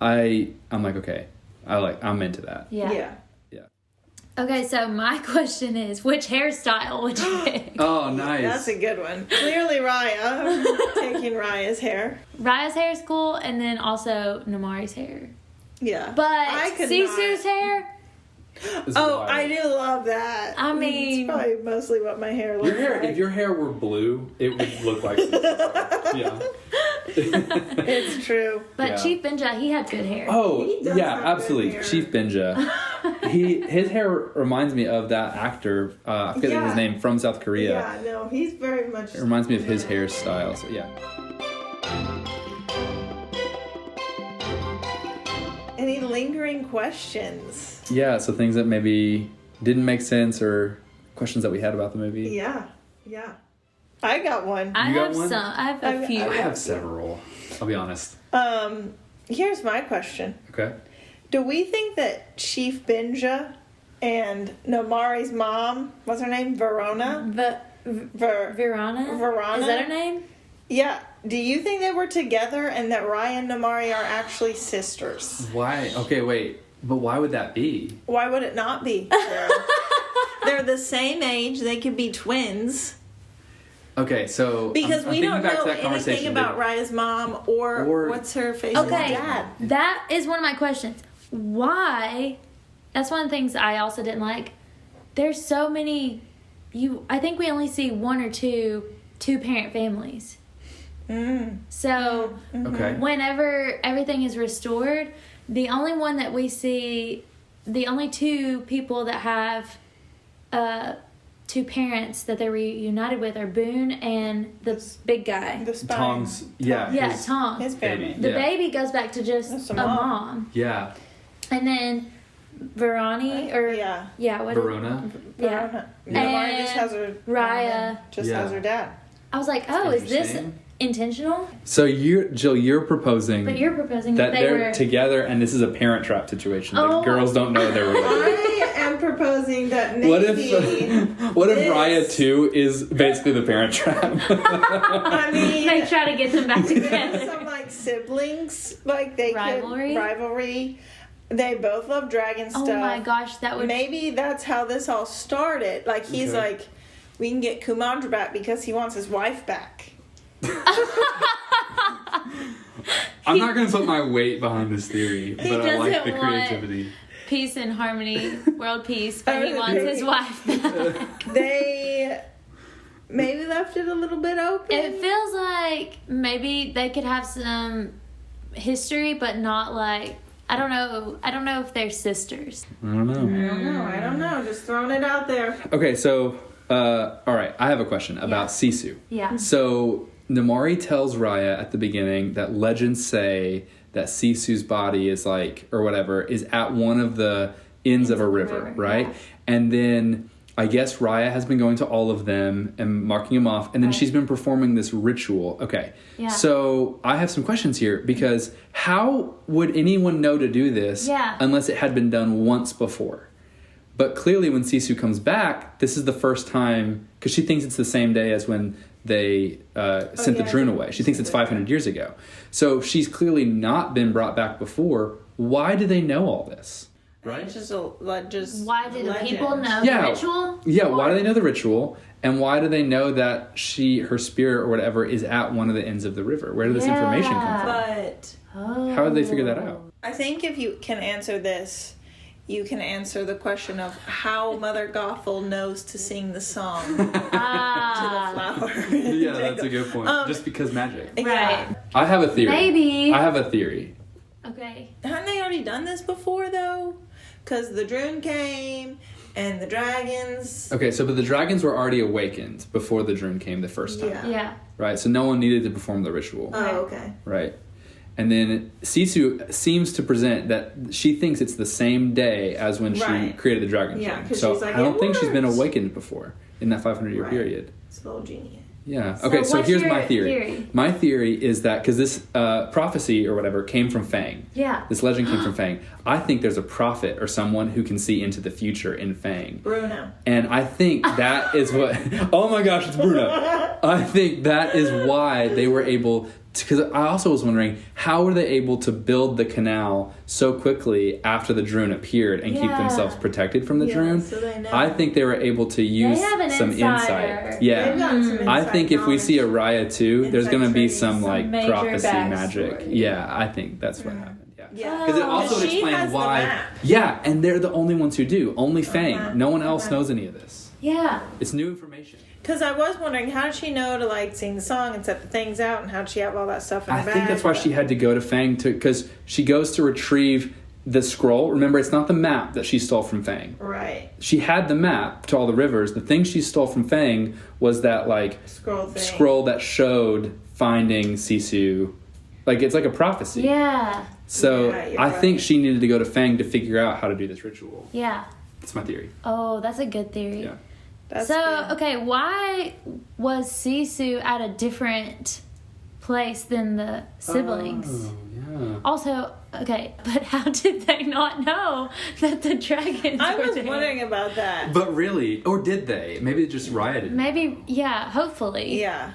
I'm like, okay, I'm into that. Yeah. Yeah. Yeah. Okay, so my question is, which hairstyle would you pick? Oh, nice. That's a good one. Clearly Raya. Taking Raya's hair. Raya's hair is cool, and then also Namari's hair. Yeah. But I could Sisu's hair, It's Oh, wild. I do love that. I mean... It's probably mostly what my hair looks Your hair, like. if your hair were blue, it would look like yeah. It's true. But Yeah. Chief Benja, he had good hair. Oh, He does yeah, have good absolutely. hair. Chief Benja. His hair reminds me of that actor, I forget his name, from South Korea. Yeah, no, he's very much... It reminds me of his hairstyle, so yeah. Any lingering questions? Yeah, so things that maybe didn't make sense or questions that we had about the movie. Yeah. I got one. I You got have one? some. I have a few. I have several, I'll be honest. Here's my question. Okay. Do we think that Chief Benja and Namari's mom, what's her name? Verona? Verona? Verona? Is that her name? Yeah. Do you think they were together and that Raya and Namari are actually sisters? Why? Okay, wait. But why would that be? Why would it not be? Sarah? They're the same age. They could be twins. Okay, so Because I'm we thinking don't back to know that anything conversation. about Raya's mom or what's her face? Okay, Dad. that is one of my questions. Why? That's one of the things I also didn't like. There's so many. I think we only see one or two-parent families. So Okay. whenever everything is restored, the only one that we see, the only two people that have two parents that they're reunited with are Boone and the big guy. The spine. Tom's, yeah. Yeah, his Tom. His family. baby. The yeah. baby goes back to just Just a a mom. mom. Yeah. And then Veroni, or Yeah. what? Verona. Yeah. Verona. Namari just has her... Raya. Just Yeah. has her dad. I was like, oh, is this Interesting. intentional? So Jill, you're proposing But you're proposing that that they they're were together and this is a parent trap situation. Oh. Like girls don't know they're related. I am proposing that maybe... What if this- Raya 2 is basically the parent trap? I mean... they try to get them back There's together. some like siblings, like they rivalry. They both love dragon stuff. Oh my gosh, that would Maybe that's how this all started. Like he's Okay. like, we can get Kumandra back because he wants his wife back. I'm not going to put my weight behind this theory, but I like doesn't the want- creativity. peace and harmony, world peace, but he wants his wife back. They maybe left it a little bit open. It feels like maybe they could have some history, but not like I don't know if they're sisters. I don't know. I don't know. Just throwing it out there. Okay, so, all right, I have a question about Sisu. Yeah. So, Namari tells Raya at the beginning that legends say that Sisu's body is like, or whatever, is at one of the ends of a river, right? yeah. And then I guess Raya has been going to all of them and marking them off, and then Right. she's been performing this ritual. Okay. Yeah. So I have some questions here because how would anyone know to do this Yeah. unless it had been done once before? But clearly when Sisu comes back, this is the first time, because she thinks it's the same day as when they sent the Drunn away. She thinks it's 500 years ago. So she's clearly not been brought back before. Why do they know all this? Right? It's just Why do the legend. people know Yeah. the ritual? Yeah, why do they know the ritual? And why do they know that her spirit or whatever is at one of the ends of the river? Where did this information come from? But How did they figure that out? I think if you can answer this, you can answer the question of how Mother Gothel knows to sing the song to the flower. Yeah, that's a good point. Just because magic. Yeah. Right. I have a theory. Maybe. I have a theory. Okay. Haven't they already done this before, though? Because the Drunn came and the dragons. Okay, so but the dragons were already awakened before the Drunn came the first time. Yeah. Yeah. Right? So no one needed to perform the ritual. Oh, okay. Right? And then Sisu seems to present that she thinks it's the same day as when she Right. created the dragon. Yeah, King. 'cause So she's like, I don't "It think she's been works." awakened before in that 500-year Right. period. It's a little genius. Yeah. So Okay, so what's here's your my theory. theory? My theory is that because this prophecy or whatever came from Fang. Yeah. This legend came from Fang. I think there's a prophet or someone who can see into the future in Fang. Bruno. And I think that is what... Oh my gosh, it's Bruno. I think that is why they were able because I also was wondering, how were they able to build the canal so quickly after the Drunn appeared and keep themselves protected from the Drunn? So they know. I think they were able to use some insight. Yeah. They've gotten some I inside think if we see a knowledge. Raya 2, there's going to be some like major prophecy backstory. magic. Yeah, I think that's what happened. Yeah. Yeah. Because it also would She explain has the why. map. Yeah, and they're the only ones who do. Only Fang. No one else knows any of this. Yeah. It's new information. Because I was wondering, how did she know to like sing the song and set the things out, and how did she have all that stuff in her I bag? think that's why she had to go to Fang because she goes to retrieve the scroll. Remember, it's not the map that she stole from Fang. Right. She had the map to all the rivers. The thing she stole from Fang was that like Scroll that showed finding Sisu. Like it's like a prophecy. Yeah. So Yeah, you're I right. think she needed to go to Fang to figure out how to do this ritual. Yeah. That's my theory. Oh, that's a good theory. Yeah. That's So, good. okay, why was Sisu at a different place than the siblings? Oh, yeah. Also, okay, but how did they not know that the dragons I were was there? wondering about that. But really, or did they? Maybe it just rioted. Maybe, yeah, hopefully. Yeah.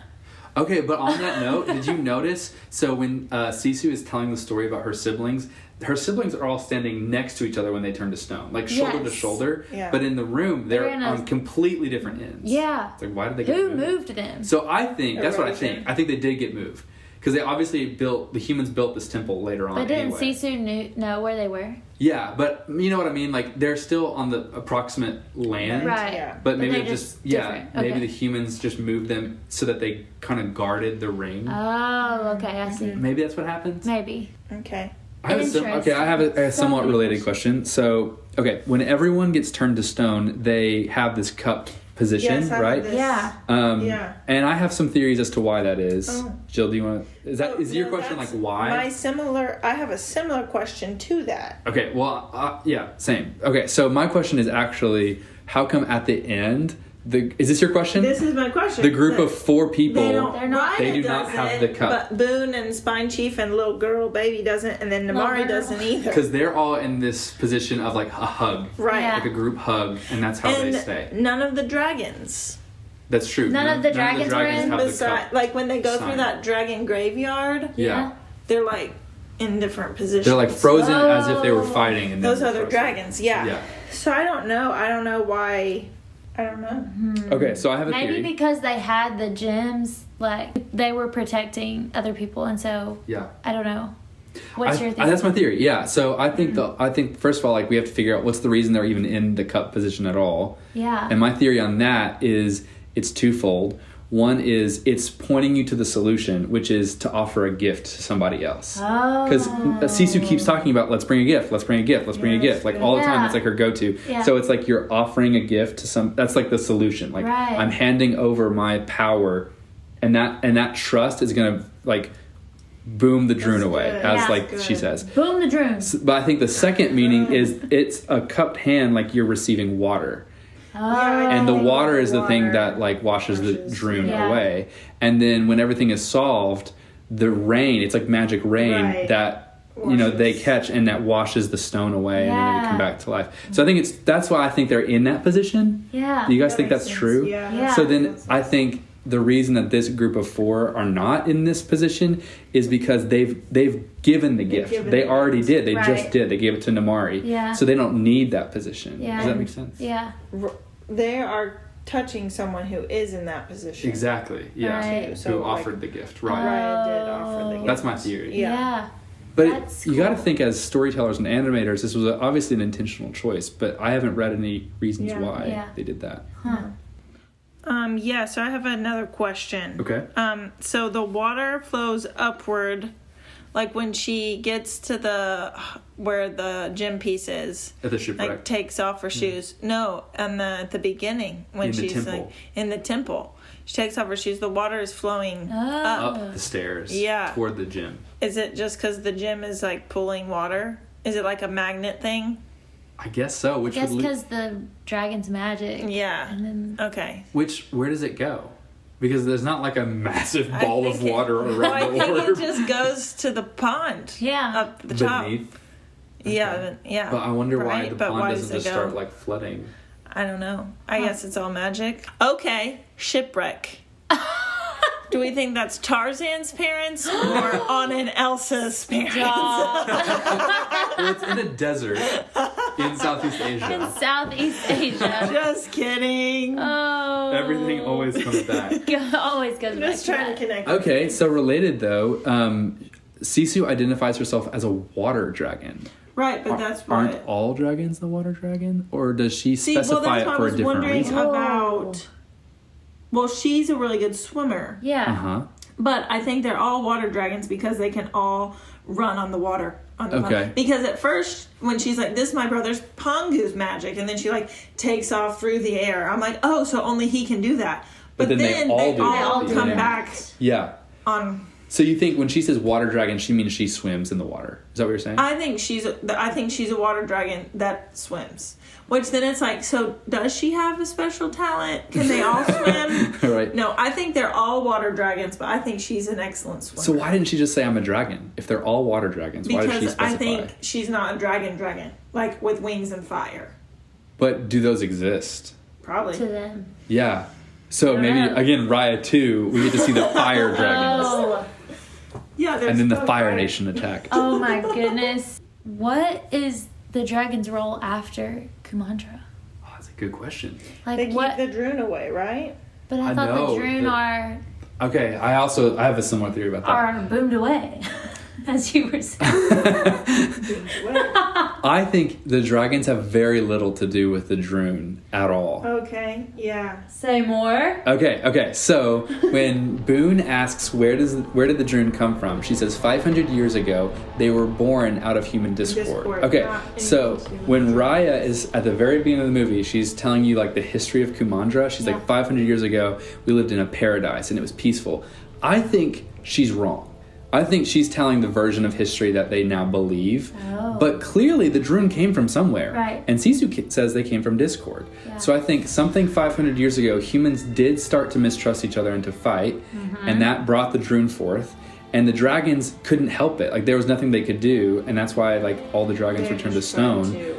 Okay, but on that note, did you notice? So when Sisu is telling the story about her siblings are all standing next to each other when they turn to stone, like shoulder to Yes. shoulder. Yeah. But in the room, they're They're in a- on completely different ends. Yeah. It's like, why did they get Who moved? moved them? So I think that's what I Erosion. think. I think they did get moved because they obviously the humans built this temple later on. But didn't anyway. Sisu know where they were? Yeah, but you know what I mean. Like they're still on the approximate land. Right. Yeah. But maybe they're it just different. maybe Okay. the humans just moved them so that they kind of guarded the ring. Oh, okay, I see. Maybe that's what happened. Maybe. Okay. I have a somewhat related question. So, okay, when everyone gets turned to stone, they have this cupped position, Yes, I right? have this. Yeah. Yeah. And I have some theories as to why that is. Oh. Jill, do you want to? Is your No, question like that's why? I have a similar question to that. Okay, well, yeah, same. Okay, so my question is actually, how come at the end? Is this your question? This is my question. The group of 4 people. They're not- They do Raya not have the doesn't, cup. But Boone and Spine Chief and little girl baby doesn't, and then Namari Little girl. doesn't either. Because they're all in this position of like a hug, Right. Yeah. like a group hug, and that's how And they stay. none of the dragons. That's true. None of the dragons were in? have the Beside, cup. like when they go sign. through that dragon graveyard, Yeah. they're like in different positions. They're like frozen as if they were Oh. fighting. And then Those they're other frozen. dragons, yeah. Yeah. So I don't know why. I don't know. Okay, so I have a Maybe theory. because they had the gems, like, they were protecting other people, and so, Yeah. I don't know. What's your theory? That's my theory. Yeah. So I think first of all, like we have to figure out what's the reason they're even in the cup position at all. Yeah. And my theory on that is it's twofold. One is it's pointing you to the solution, which is to offer a gift to somebody else. Oh. Because Sisu keeps talking about let's bring a gift, let's bring a gift, let's bring a gift, like all the time. Yeah. It's like her go-to. Yeah. So it's like you're offering a gift to some. That's like the solution. Like Right. I'm handing over my power, and that trust is gonna like boom the Drunn away, good. as Yeah. like Good. she says. Boom the Drunn. But I think the second meaning is it's a cupped hand, like you're receiving water. Oh. And the water is the thing Water that like washes the Drunn Yeah. away. And then when everything is solved, the rain, it's like magic rain Right. that they Washes. catch and that washes the stone away and then they Yeah. come back to life. So I think that's why I think they're in that position. Yeah. Do you guys That think makes that's sense. true? Yeah. So then I think the reason that this group of 4 are not in this position is because they've given the gift. given They the already gift. did. They Right. just did. They gave it to Namari. Yeah. So they don't need that position. Yeah. Does that make sense? Yeah. They are touching someone who is in that position. Exactly. Yeah. Right. So, Who like, offered the gift. Right. Raya did offer the gift. That's my theory. Yeah. Yeah. But That's you got to cool. think as storytellers and animators, this was obviously an intentional choice, but I haven't read any reasons Yeah. why Yeah. they did that. Yeah, so I have another question. Okay. So the water flows upward, like when she gets to where the gym piece is, At the shipwreck. like takes off her shoes. No, at the beginning when In the she's temple. like in the temple, she takes off her shoes. The water is flowing Oh. up. the stairs. Yeah. Toward the gym. Is it just because the gym is like pulling water? Is it like a magnet thing? I guess so. I Which guess would because the dragon's magic. Yeah. And then, Okay. where does it go? Because there's not like a massive I ball of think it- water Well, around I the think orb it just goes to the pond. yeah. Up the top. beneath. Yeah, yeah. But I wonder why Right? the But pond why doesn't does just it go? start like flooding. I don't know. I guess it's all magic. Okay, shipwreck. Do we think that's Tarzan's parents or Anna and Elsa's parents? Well, it's in a desert in Southeast Asia. In Southeast Asia. Just kidding. Oh. Everything always comes back. Always goes back. Just trying to connect. Okay, so related though, Sisu identifies herself as a water dragon. Right, but that's what... Aren't all dragons the water dragon? Or does she specify it for a different reason? About... Well, she's a really good swimmer. Yeah. Uh-huh. But I think they're all water dragons because they can all run on the water. Okay. Because at first, when she's like, this is my brother's Pongu's magic, and then she like takes off through the air, I'm like, oh, so only he can do that. But then they all come back on... So you think when she says water dragon, she means she swims in the water? Is that what you're saying? I think she's a water dragon that swims. Which then it's like, so does she have a special talent? Can they all swim? Right. No, I think they're all water dragons, but I think she's an excellent swimmer. So why didn't she just say I'm a dragon? If they're all water dragons, why did she specify? Because I think she's not a dragon, like with wings and fire. But do those exist? Probably. To them. Yeah. So maybe, again, Raya 2, we get to see the fire dragons. Oh. Yeah, and then the Fire Nation attack. Oh my goodness. What is the dragon's role after Kumandra? Oh, that's a good question. Like they what? keep the Drunn away, right? But I thought the Drunn are Okay, I have a similar theory about that. are boomed away, as you were saying. I think the dragons have very little to do with the Drunn at all. Okay, yeah. Say more. Okay. So when Boone asks where did the Drunn come from, she says 500 years ago they were born out of human discord. Okay, so when Raya is at the very beginning of the movie, she's telling you like the history of Kumandra. She's like 500 years ago we lived in a paradise and it was peaceful. I think she's wrong. I think she's telling the version of history that they now believe. Oh. But clearly the Drunn came from somewhere. Right. And Sisu says they came from discord. Yeah. So I think something 500 years ago, humans did start to mistrust each other and to fight. Mm-hmm. And that brought the Drunn forth. And the dragons couldn't help it. Like there was nothing they could do. And that's why like all the dragons returned to stone.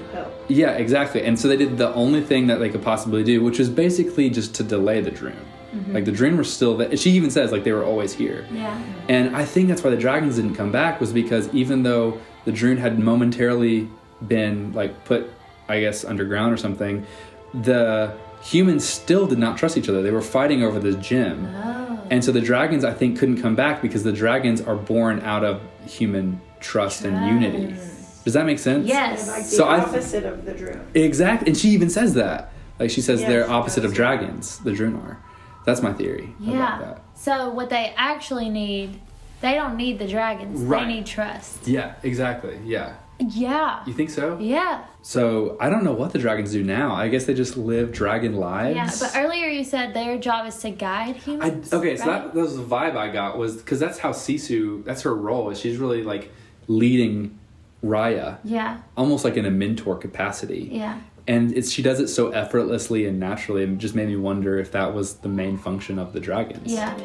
Yeah, exactly. And so they did the only thing that they could possibly do, which was basically just to delay the Drunn. Mm-hmm. Like the Drunn were still there. She even says like they were always here. Yeah. And I think that's why the dragons didn't come back, was because even though the Drunn had momentarily been like put, I guess, underground or something, the humans still did not trust each other. They were fighting over this gem. Oh. And so the dragons, I think, couldn't come back because the dragons are born out of human trust and unity. Does that make sense? Yes. Like the opposite of the Drunn. Exactly. And she even says that. Like she says they're opposite of does. dragons. The Drunn are. That's my theory about that. So what they actually need, they don't need the dragons. Right. They need trust. Yeah, exactly. Yeah. Yeah. You think so? Yeah. So I don't know what the dragons do now. I guess they just live dragon lives. Yeah, but earlier you said their job is to guide humans. So right? that was the vibe I got, was because that's how Sisu, that's her role, is she's really like leading Raya. Yeah. Almost like in a mentor capacity. Yeah. And she does it so effortlessly and naturally, and it just made me wonder if that was the main function of the dragons. Yeah.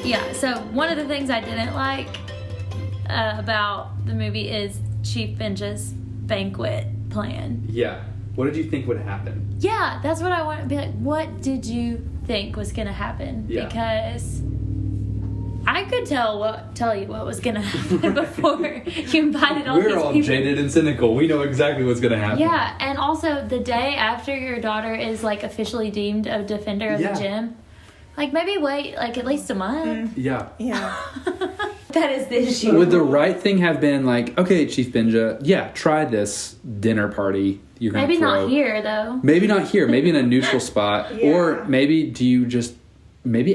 Yeah, so one of the things I didn't like about the movie is Chief Benja's banquet plan. Yeah. What did you think would happen? Yeah, that's what I want to be like. What did you think was going to happen? Yeah. Because I could tell you what was going to happen before you invited all these people. We're all jaded and cynical. We know exactly what's going to happen. Yeah, and also the day after your daughter is like officially deemed a defender of the gym, like maybe wait like at least a month. Yeah. Yeah. That is the issue. Would the right thing have been like, okay, Chief Benja, try this dinner party you're going to maybe throw. not here though. Maybe not here. Maybe in a neutral spot. Yeah. Or maybe do you just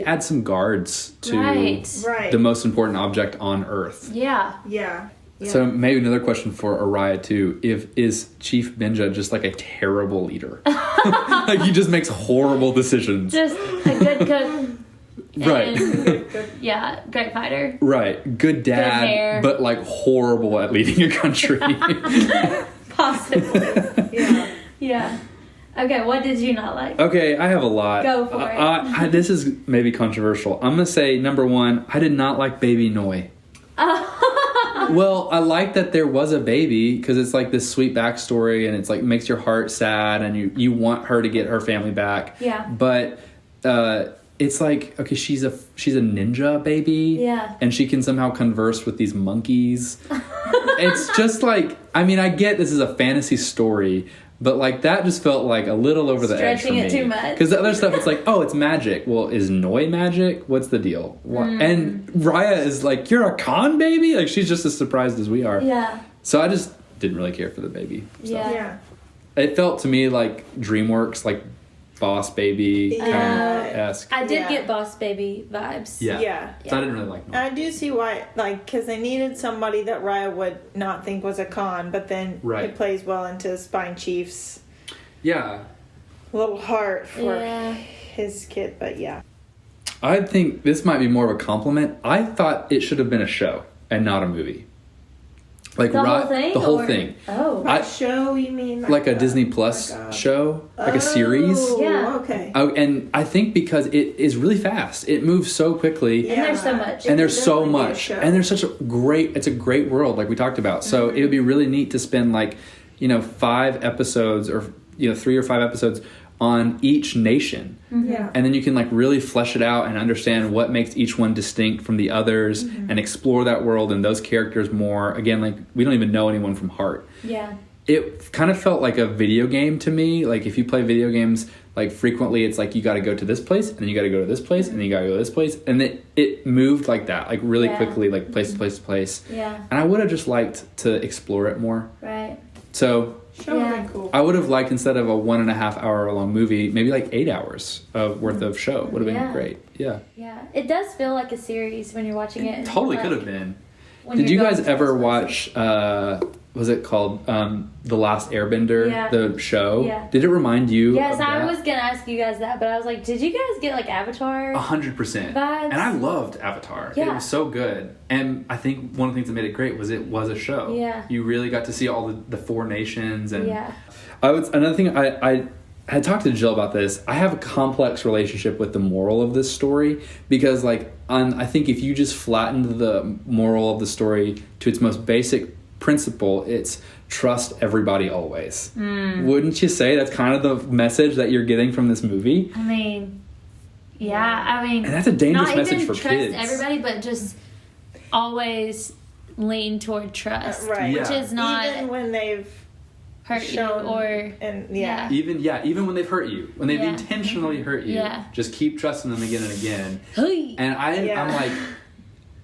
add some guards to Right. the most important object on Earth? Yeah. Yeah. So maybe another question for Raya too: is Chief Benja just like a terrible leader? Like he just makes horrible decisions. Just a good cook. Right. Yeah, great fighter. Right. Good dad, Good hair. but like horrible at leading a country. Possibly. Yeah. Okay, what did you not like? Okay, I have a lot. Go for it. This is maybe controversial. I'm going to say, number one, I did not like Baby Noi. Well, I like that there was a baby because it's like this sweet backstory and it's like makes your heart sad and you want her to get her family back. Yeah. But it's like, okay, she's a ninja baby. Yeah. And she can somehow converse with these monkeys. It's just like, I mean, I get this is a fantasy story, but like that just felt like a little over the edge for me. Stretching it too much. Because the other stuff, it's like, oh, it's magic. Well, is Noi magic? What's the deal? And Raya is like, you're a con baby? Like, she's just as surprised as we are. Yeah. So I just didn't really care for the baby. So. Yeah. It felt to me like DreamWorks, like Boss Baby kind of esque. I did get Boss Baby vibes. Yeah. So I didn't really like Noi. I do see why, like, because they needed somebody that Raya would not think was a con, but then it plays well into Spine Chief's little heart for his kid, but I think this might be more of a compliment. I thought it should have been a show and not a movie. Like the whole thing? The whole thing. Oh. A show, you mean? Like a Disney Plus show? Like a series? Yeah. Okay. And I think because it is really fast. It moves so quickly. And there's so much. And there's so much. And there's such it's a great world like we talked about. So it would be really neat to spend like, 5 episodes or 3 or 5 episodes on each nation. Yeah. And then you can like really flesh it out and understand what makes each one distinct from the others and explore that world and those characters more. Again, like we don't even know anyone from Heart. Yeah. It kind of felt like a video game to me. Like if you play video games, like frequently it's like you got to go to this place and then you got to go to this place and then you got to go to this place. And it moved like that, like really quickly, like place to place to place. Yeah. And I would have just liked to explore it more. Right. So Show would have been cool. I would have liked, instead of a 1.5 hour long movie, maybe like 8 hours worth of show. Would have been great. Yeah. Yeah. It does feel like a series when you're watching it. Totally could have been. Did you guys ever watch, was it called The Last Airbender, the show? Yeah. Did it remind you Yes, of that? I was going to ask you guys that, but I was like, did you guys get like Avatar 100%. vibes? And I loved Avatar. Yeah. It was so good. And I think one of the things that made it great was it was a show. Yeah. You really got to see all the 4 nations. And Yeah. Another thing, I had talked to Jill about this. I have a complex relationship with the moral of this story because, like, I think if you just flattened the moral of the story to its most basic principle, it's trust everybody always. Wouldn't you say that's kind of the message that you're getting from this movie? I mean, and that's a dangerous not message even for trust kids. Everybody, but just always lean toward trust, Right. which is not even when they've hurt shown you or Even when they've hurt you, when they've intentionally hurt you, just keep trusting them again and again. And I'm like,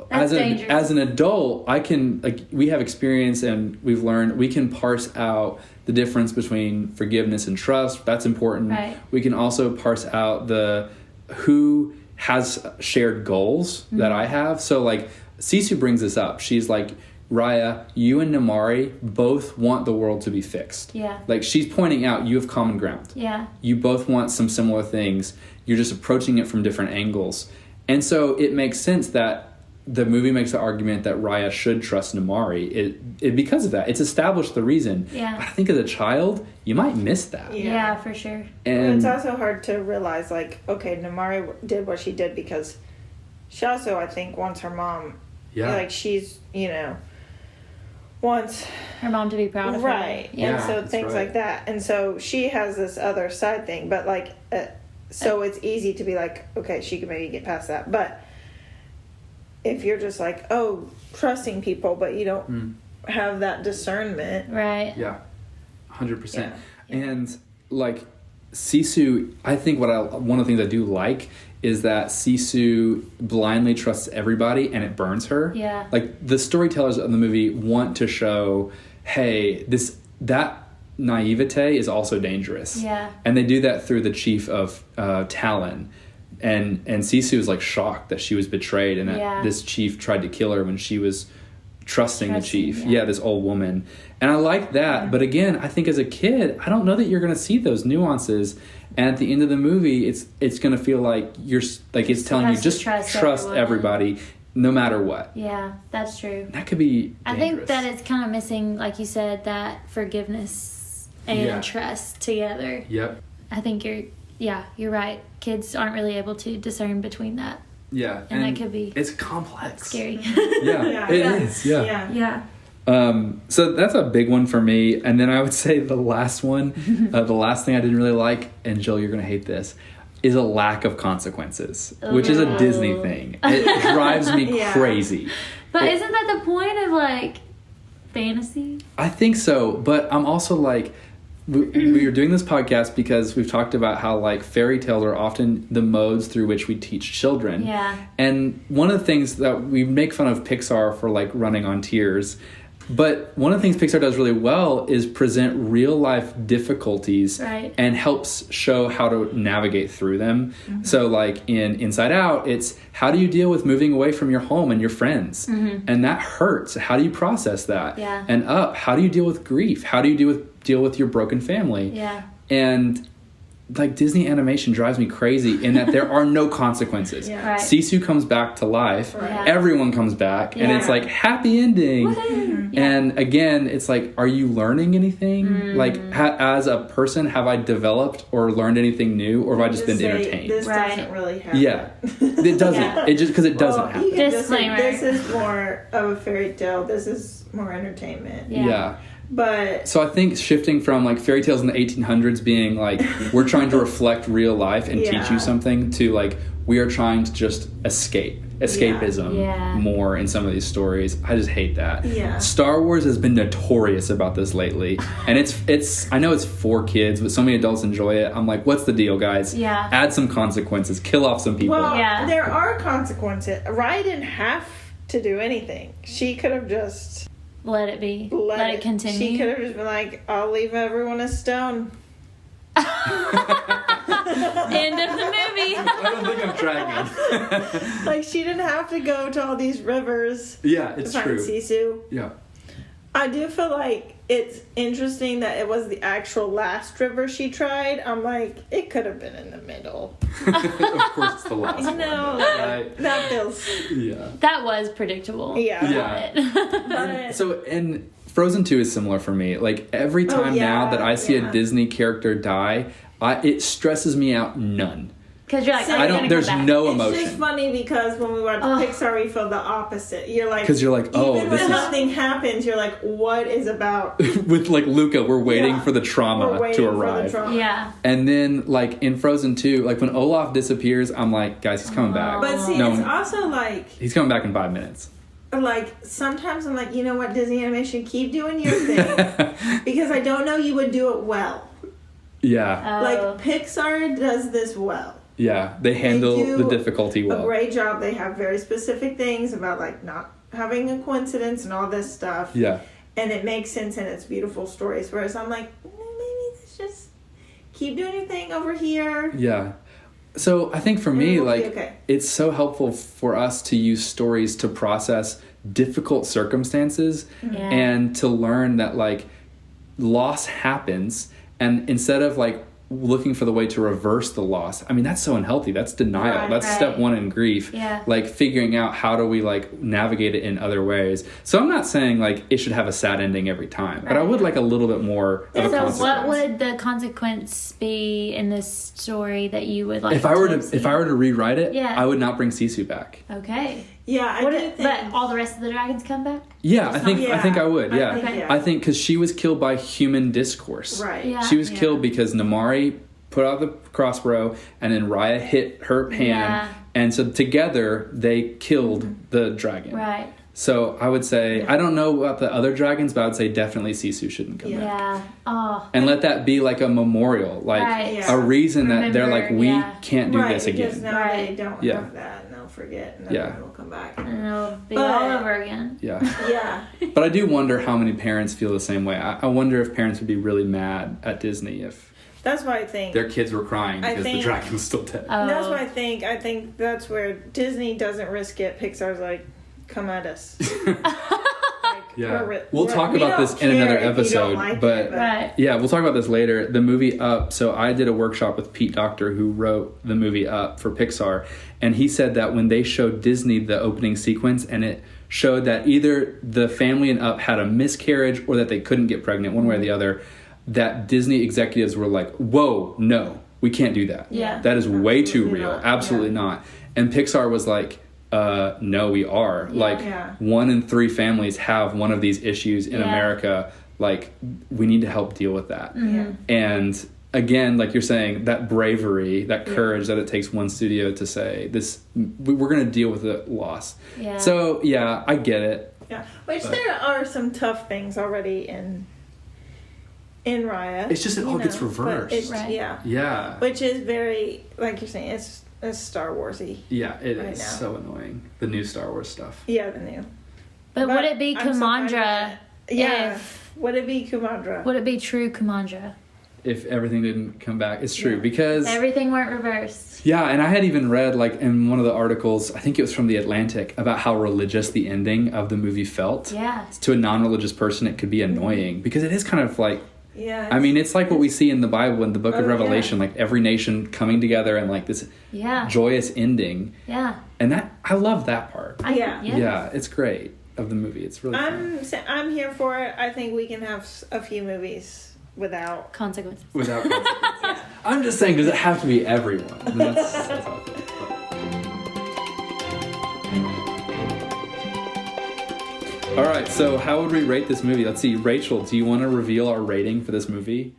That's as an adult, I can, like, we have experience and we've learned we can parse out the difference between forgiveness and trust. That's important. Right. We can also parse out who has shared goals that I have. So like Sisu brings this up. She's like, Raya, you and Namari both want the world to be fixed. Yeah. Like, she's pointing out you have common ground. Yeah. You both want some similar things. You're just approaching it from different angles. And so it makes sense that the movie makes the argument that Raya should trust Namari. It because of that. It's established the reason. Yeah. But I think as a child, you might miss that. Yeah, for sure. And it's also hard to realize, like, okay, Namari did what she did because she also, I think, wants her mom. Yeah. Like, she's, wants her mom to be proud of her. Right. Yeah. And so things like that. And so she has this other side thing, but like, so it's easy to be like, okay, she can maybe get past that. But if you're just like, oh, trusting people, but you don't have that discernment. Right. Yeah. 100%. Yeah. And like Sisu, I think one of the things I do like is that Sisu blindly trusts everybody and it burns her. Yeah. Like, the storytellers of the movie want to show, hey, that naivete is also dangerous. Yeah. And they do that through the chief of Talon. And Sisu is like shocked that she was betrayed and that this chief tried to kill her when she was trusting the chief. Yeah, this old woman. And I like that. Yeah. But again, I think as a kid, I don't know that you're going to see those nuances. And at the end of the movie, it's going to feel like it's telling you just trust everybody no matter what. Yeah, that's true. That could be dangerous. I think that it's kind of missing, like you said, that forgiveness and trust together. Yep. I think you're right. Kids aren't really able to discern between that. Yeah. And that could be it's complex. scary. Yeah, it is. Yeah. Yeah. So that's a big one for me. And then I would say the last one, the last thing I didn't really like, and Jill, you're going to hate this, is a lack of consequences, which is a Disney thing. It drives me crazy. But isn't that the point of, like, fantasy? I think so, but I'm also like, we are doing this podcast because we've talked about how, like, fairy tales are often the modes through which we teach children. Yeah. And one of the things that we make fun of Pixar for, like, running on tears, but one of the things Pixar does really well is present real life difficulties and helps show how to navigate through them. Mm-hmm. So like in Inside Out, it's how do you deal with moving away from your home and your friends? Mm-hmm. And that hurts. How do you process that? Yeah. And Up, how do you deal with grief? How do you deal with your broken family? Yeah. And like Disney animation drives me crazy in that there are no consequences. Yeah. Right. Sisu comes back to life. Right. Everyone comes back, and it's like happy ending. Woohoo. Yeah. And again, it's like, are you learning anything? Like, as a person, have I developed or learned anything new, or have I just been entertained? This doesn't really happen. Yeah, it doesn't. It just because it doesn't happen. You can just say, Disclaimer. this is more of a fairy tale. This is more entertainment. Yeah. But so I think shifting from like fairy tales in the 1800s being like we're trying to reflect real life and teach you something to like we are trying to just escapism more in some of these stories. I just hate that. Yeah. Star Wars has been notorious about this lately, and it's I know it's for kids, but so many adults enjoy it. I'm like, what's the deal, guys? Yeah. Add some consequences, kill off some people. well, there are consequences. Raya didn't have to do anything. She could have just let it be. Let it continue. She could have just been like, I'll leave everyone a stone. End of the movie. I don't think I'm tracking. Like, she didn't have to go to all these rivers Yeah, it's to find true. Sisu. Yeah. I do feel like it's interesting that it was the actual last river she tried. I'm like, it could have been in the middle. Of course, it's the last one. No, Right? that feels... Yeah. That was predictable. Yeah. But, So, and Frozen 2 is similar for me. Like, every time now that I see a Disney character die, it stresses me out none. Because you're like, So oh, they're gonna there's come back. no it's emotion. just funny because when we watch Pixar, we feel the opposite. You're like... Because you're like, oh, even this when is... nothing happens, you're like, what is about... With, like, Luca, we're waiting for the trauma We're waiting to for the arrive. trauma. Yeah. And then, like, in Frozen 2, like, when Olaf disappears, I'm like, guys, he's coming back. But see, No, it's also like... he's coming back in 5 minutes. Like, sometimes I'm like, you know what, Disney Animation, keep doing your thing. Because I don't know you would do it well. Yeah. Like, Pixar does this well. Yeah. They handle do the difficulty well. A great job. They have very specific things about, like, not having a coincidence and all this stuff. Yeah. And it makes sense and it's beautiful stories. Whereas I'm like, maybe let's just keep doing your thing over here. Yeah. So I think for me, we'll be like, okay. it's so helpful for us to use stories to process difficult circumstances and to learn that, like, loss happens, and instead of, like, looking for the way to reverse the loss, I mean, that's so unhealthy. That's denial. Right, that's step one in grief. Yeah. Like, figuring out how do we, like, navigate it in other ways. So I'm not saying, like, it should have a sad ending every time, but I would like a little bit more of a So consequence. what would the consequence be in this story that you would like if I were to see? rewrite it, Yeah. I would not bring Sisu back. Okay. Yeah, I do think... But all the rest of the dragons come back? Yeah, I think I would. Yeah, I think, I think because she was killed by human discourse. Right. Yeah. She was killed because Namari put out the crossbow, and then Raya hit her hand, and so together they killed the dragon. Right. So I would say I don't know about the other dragons, but I would say definitely Sisu shouldn't come back. Yeah. Oh. And let that be like a memorial, like Right. a reason that they're like, we can't do right, this because again. now they Right. don't Yeah. have that, and they'll forget, and Yeah. then will come back. And it'll be But- all over again. Yeah. Yeah. But I do wonder how many parents feel the same way. I wonder if parents would be really mad at Disney if That's why I think... their kids were crying because the dragon was still dead. That's why I think that's where Disney doesn't risk it. Pixar's like, come at us. Yeah, we'll talk about this in another episode, but Right. yeah, we'll talk about this later. The movie Up. So I did a workshop with Pete Docter, who wrote the movie Up for Pixar, and he said that when they showed Disney the opening sequence, and it showed that either the family in Up had a miscarriage or that they couldn't get pregnant, one way or the other, that Disney executives were like, "Whoa, no, we can't do that. Yeah. That is way too real. not. Absolutely not." And Pixar was like, no, we are. Like, 1 in 3 families have one of these issues in America. Like, we need to help deal with that. And again, like you're saying, that bravery, that courage that it takes one studio to say, we're going to deal with the loss. Yeah. So, yeah, I get it. Yeah, there are some tough things already in Raya. It's just it all gets reversed. Yeah. Which is very, like you're saying, it's Star Warsy. Yeah, it is so annoying. The new Star Wars stuff. Yeah, the new. But would it be Kumandra? Would it be Kumandra? Would it be true Kumandra? If everything didn't come back. It's true, because... everything weren't reversed. Yeah, and I had even read, like, in one of the articles, I think it was from The Atlantic, about how religious the ending of the movie felt. Yeah. To a non-religious person, it could be annoying, because it is kind of like... Yeah. I mean, it's like what we see in the Bible, in the book of Revelation, like every nation coming together and like this joyous ending. Yeah. And I love that part. Yeah, it's great of the movie. It's really fun. I'm here for it. I think we can have a few movies without consequences. I'm just saying, does it have to be everyone? That's how I feel. All right, so how would we rate this movie? Let's see. Rachel, do you want to reveal our rating for this movie?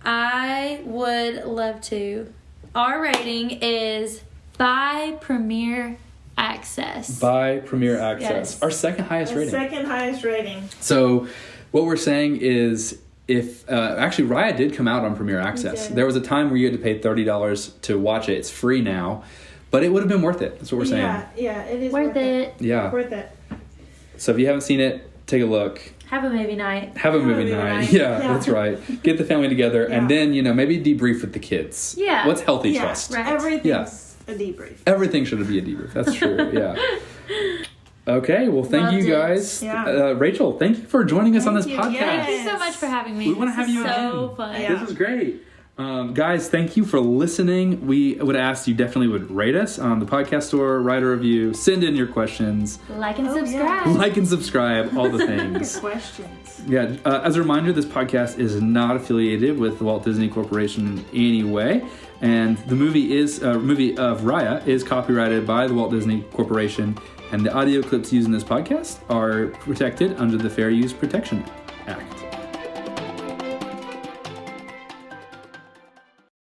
I would love to. Our rating is by Premiere Access. By Premiere Access. Yes. Our second highest rating. Second highest rating. So what we're saying is, if actually Raya did come out on Premiere Access. There was a time where you had to pay $30 to watch it. It's free now, but it would have been worth it. That's what we're saying. Yeah, it is worth it. Yeah. Worth it. So if you haven't seen it, take a look. Have a movie night. Have a movie night. Yeah, that's right. Get the family together, and then, maybe debrief with the kids. Yeah. What's healthy trust? Right. Everything's a debrief. Everything should be a debrief. That's true. Yeah. Okay, well, thank you guys. Yeah. Rachel, thank you for joining us on this podcast. Thank you so much for having me. We want to have you again. So fun. This is great. Guys, thank you for listening. We would ask you definitely would rate us on the podcast store, write a review, send in your questions. Like and subscribe. Like and subscribe, all the things. Questions. Yeah, as a reminder, this podcast is not affiliated with the Walt Disney Corporation in any way. And the movie of Raya is copyrighted by the Walt Disney Corporation. And the audio clips used in this podcast are protected under the Fair Use Protection Act.